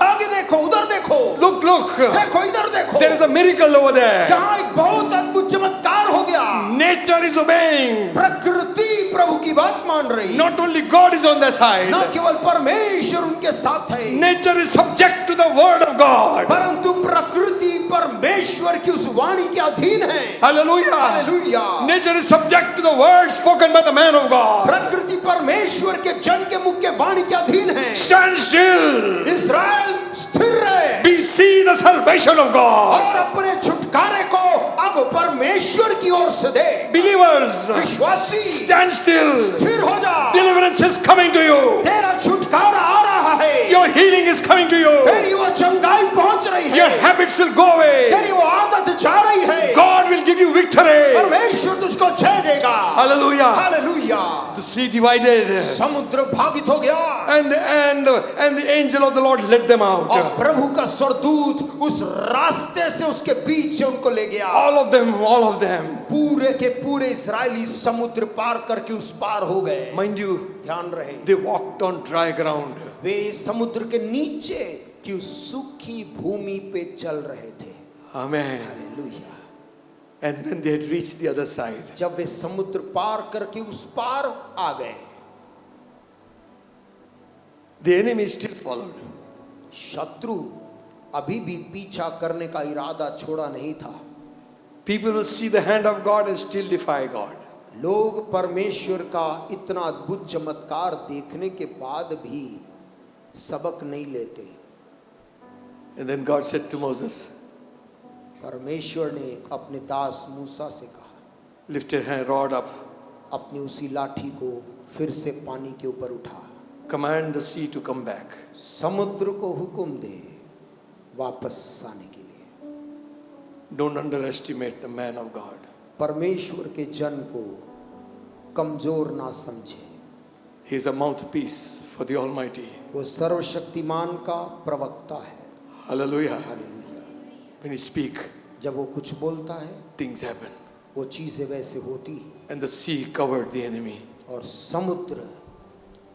आगे देखो उधर देखो, look, look. देखो इधर देखो, There is a miracle over there. यहाँ एक बहुत अद्भुत चमत्कार हो गया। Nature is obeying. प्रकृति प्रभु की बात मान रही, Not only God is on their side. न केवल परमेश्वर उनके साथ है, Nature is subject to the word of God. परंतु प्रकृति परमेश्वर की उस वाणी के अधीन है। Hallelujah. Hallelujah. Nature is subject to the word spoken by the man of God. प्रकृति परमेश्वर के जन के मुख के वाणी के अधीन है। Stand still. इस्राएल स्थिर रहे See the salvation of God. और अपने छुटकारे को अब परमेश्वर की ओर से दे। Believers, विश्वासी stand still. स्थिर हो जा, Deliverance is coming to you. तेरा छुटकारा आ रहा है, Your healing is coming to you. तेरी वो चंगाई पहुंच रही Your है, habits will go away. तेरी वो आदत जा रही है, God will give you victory. परमेश्वर तुझको जय देगा। Hallelujah. Hallelujah. The sea divided, समुद्र भागित हो गया and the angel of the Lord led them out. और प्रभु का स्वर्गदूत उस रास्ते से उसके बीच से उनको ले गया। All of them. पूरे के पूरे इस्राएली समुद्र पार करके उस पार हो गए। Mind you, ध्यान रहे, they walked on dry ground. वे समुद्र के नीचे की उस सूखी भूमि पे चल रहे थे। Amen. Hallelujah. And then they had reached the other side. जब वे समुद्र पार करके उस पार आ गए, The enemy still followed. शत्रु अभी भी पीछा करने का इरादा छोड़ा नहीं था। People will see the hand of God and still defy God. लोग परमेश्वर का इतना अद्भुत चमत्कार देखने के बाद भी सबक नहीं लेते। And then God said to Moses, परमेश्वर ने अपने दास मूसा से कहा, lift your hand, rod up, अपनी उसी लाठी को फिर से पानी के ऊपर उठा, command the sea to come back. समुद्र को हुक्म दे वापस आने के लिए। Don't underestimate the man of God. परमेश्वर के जन को कमजोर ना समझे, He is a mouthpiece for the Almighty. वो सर्वशक्तिमान का प्रवक्ता है। Hallelujah. Hallelujah. When he speak, जब वो कुछ बोलता है things happen. वो चीजें वैसे होती हैं। And the sea covered the enemy. और समुद्र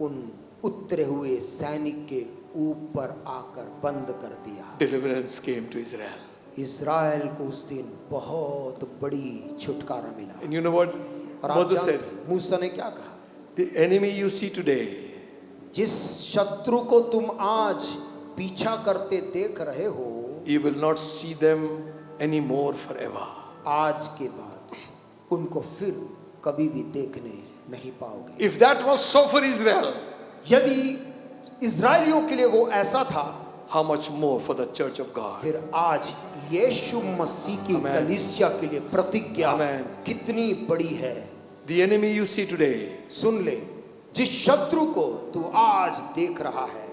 उन उतरे हुए सैनिक के ऊपर आकर बंद कर दिया। Deliverance came to Israel. Israel को उस दिन बहुत बड़ी छुटकारा मिला। And you know what और आप Moses said? जानते हैं, मूसा ने क्या कहा? The enemy you see today, जिस शत्रु को तुम आज पीछा करते देख रहे हो, you will not see them anymore forever. आज के बाद उनको फिर कभी भी देखने नहीं पाओगे। If that was so for Israel, यदि इज़राइलियों के लिए वो ऐसा था, how much more for the church of God? फिर आज यीशु मसीह की Amen. कलीसिया के लिए प्रतिज्ञा Amen. कितनी बड़ी है। The enemy you see today, सुन ले, जिस शत्रु को तू आज देख रहा है,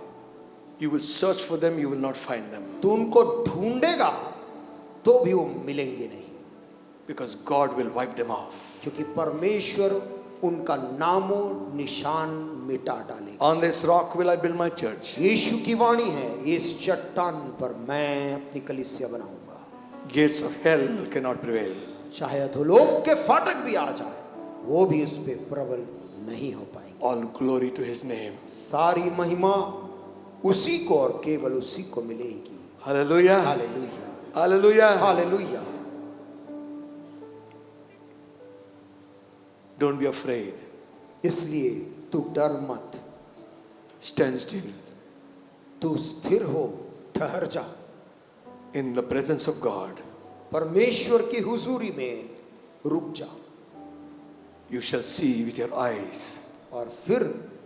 you will search for them, you will not find them. तू उनको ढूंढेगा तो भी वो मिलेंगे नहीं, Because God will wipe them off. क्योंकि परमेश्वर उनका नामो निशान मिटा डालेगा। On this rock will I build my church. यीशु की वाणी है, इस चट्टान पर मैं अपनी कलीसिया बनाऊंगा, Gates of hell cannot prevail. चाहे अधोलोक के फाटक भी आ जाए वो भी उस पे प्रबल नहीं हो पाएंगे। All glory to his name. सारी महिमा उसी को और केवल उसी को मिलेगी। Hallelujah. Hallelujah, Hallelujah. Hallelujah. Don't be afraid. इसलिए तू डर मत, Stand still तू स्थिर हो, ठहर जा। in the presence of God. परमेश्वर की हुजूरी में रुक जा You shall see with your eyes और फिर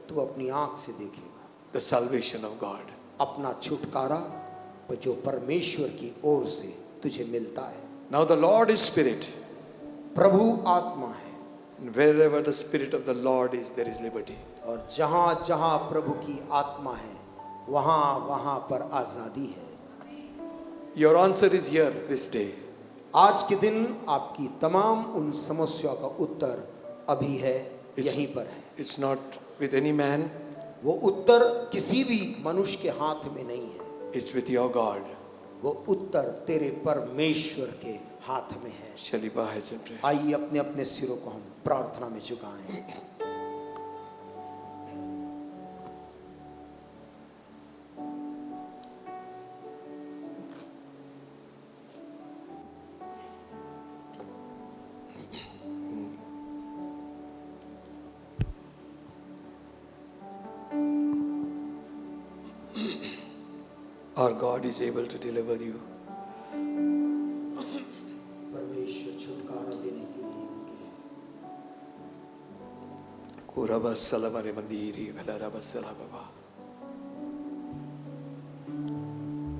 तू अपनी आंख से देखेगा the salvation of God. अपना छुटकारा जो परमेश्वर की ओर से तुझे मिलता है। Now the Lord is Spirit. प्रभु आत्मा है And wherever the Spirit of the Lord is, there is liberty. और जहाँ जहाँ प्रभु की आत्मा है वहाँ वहाँ पर आजादी है। Your answer is here this day. आज के दिन आपकी तमाम उन समस्याओं का उत्तर अभी है, यहीं पर है। It's not with any man, वो उत्तर किसी भी मनुष्य के हाथ में नहीं है, it's with your God. वो उत्तर तेरे परमेश्वर के हाथ में है। Shall we bow heads and pray? आइए अपने अपने सिरों को हम प्रार्थना में झुकाएं। Our God is able to deliver you. परमेश्वर छुटकारा देने के लिए योग्य है। Kurabassalamare mandiri galarabassalababa.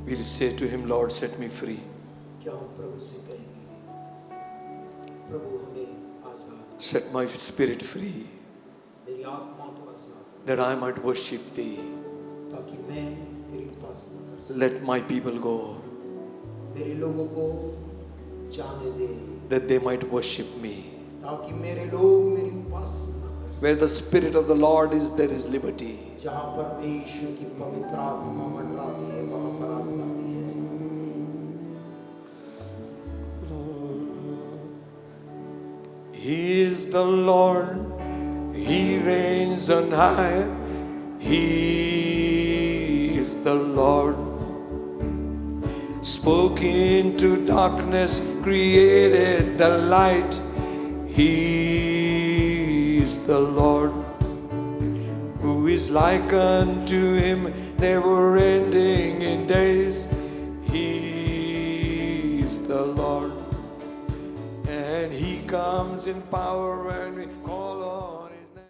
We'll say to him, Lord, set me free. क्या हम प्रभु से कहेंगे, प्रभु हमें आजाद, Set my spirit free, मेरी आत्मा को आजाद कर, that I might worship thee. ताकि मैं तेरी उपासना कर सकूं। Let my people go, मेरे लोगों को जाने दे, that they might worship me. ताकि मेरे लोग मेरी उपासना कर सकें। Where the Spirit of the Lord is, there is liberty. जहाँ परमेश्वर की पवित्र आत्मा मंडराती है वहाँ पर आजादी है। He is the Lord, He reigns on high. He is the Lord. Spoke into darkness, created the light. He is the Lord. Who is like unto him, never ending in days. He is the Lord. And he comes in power when we call.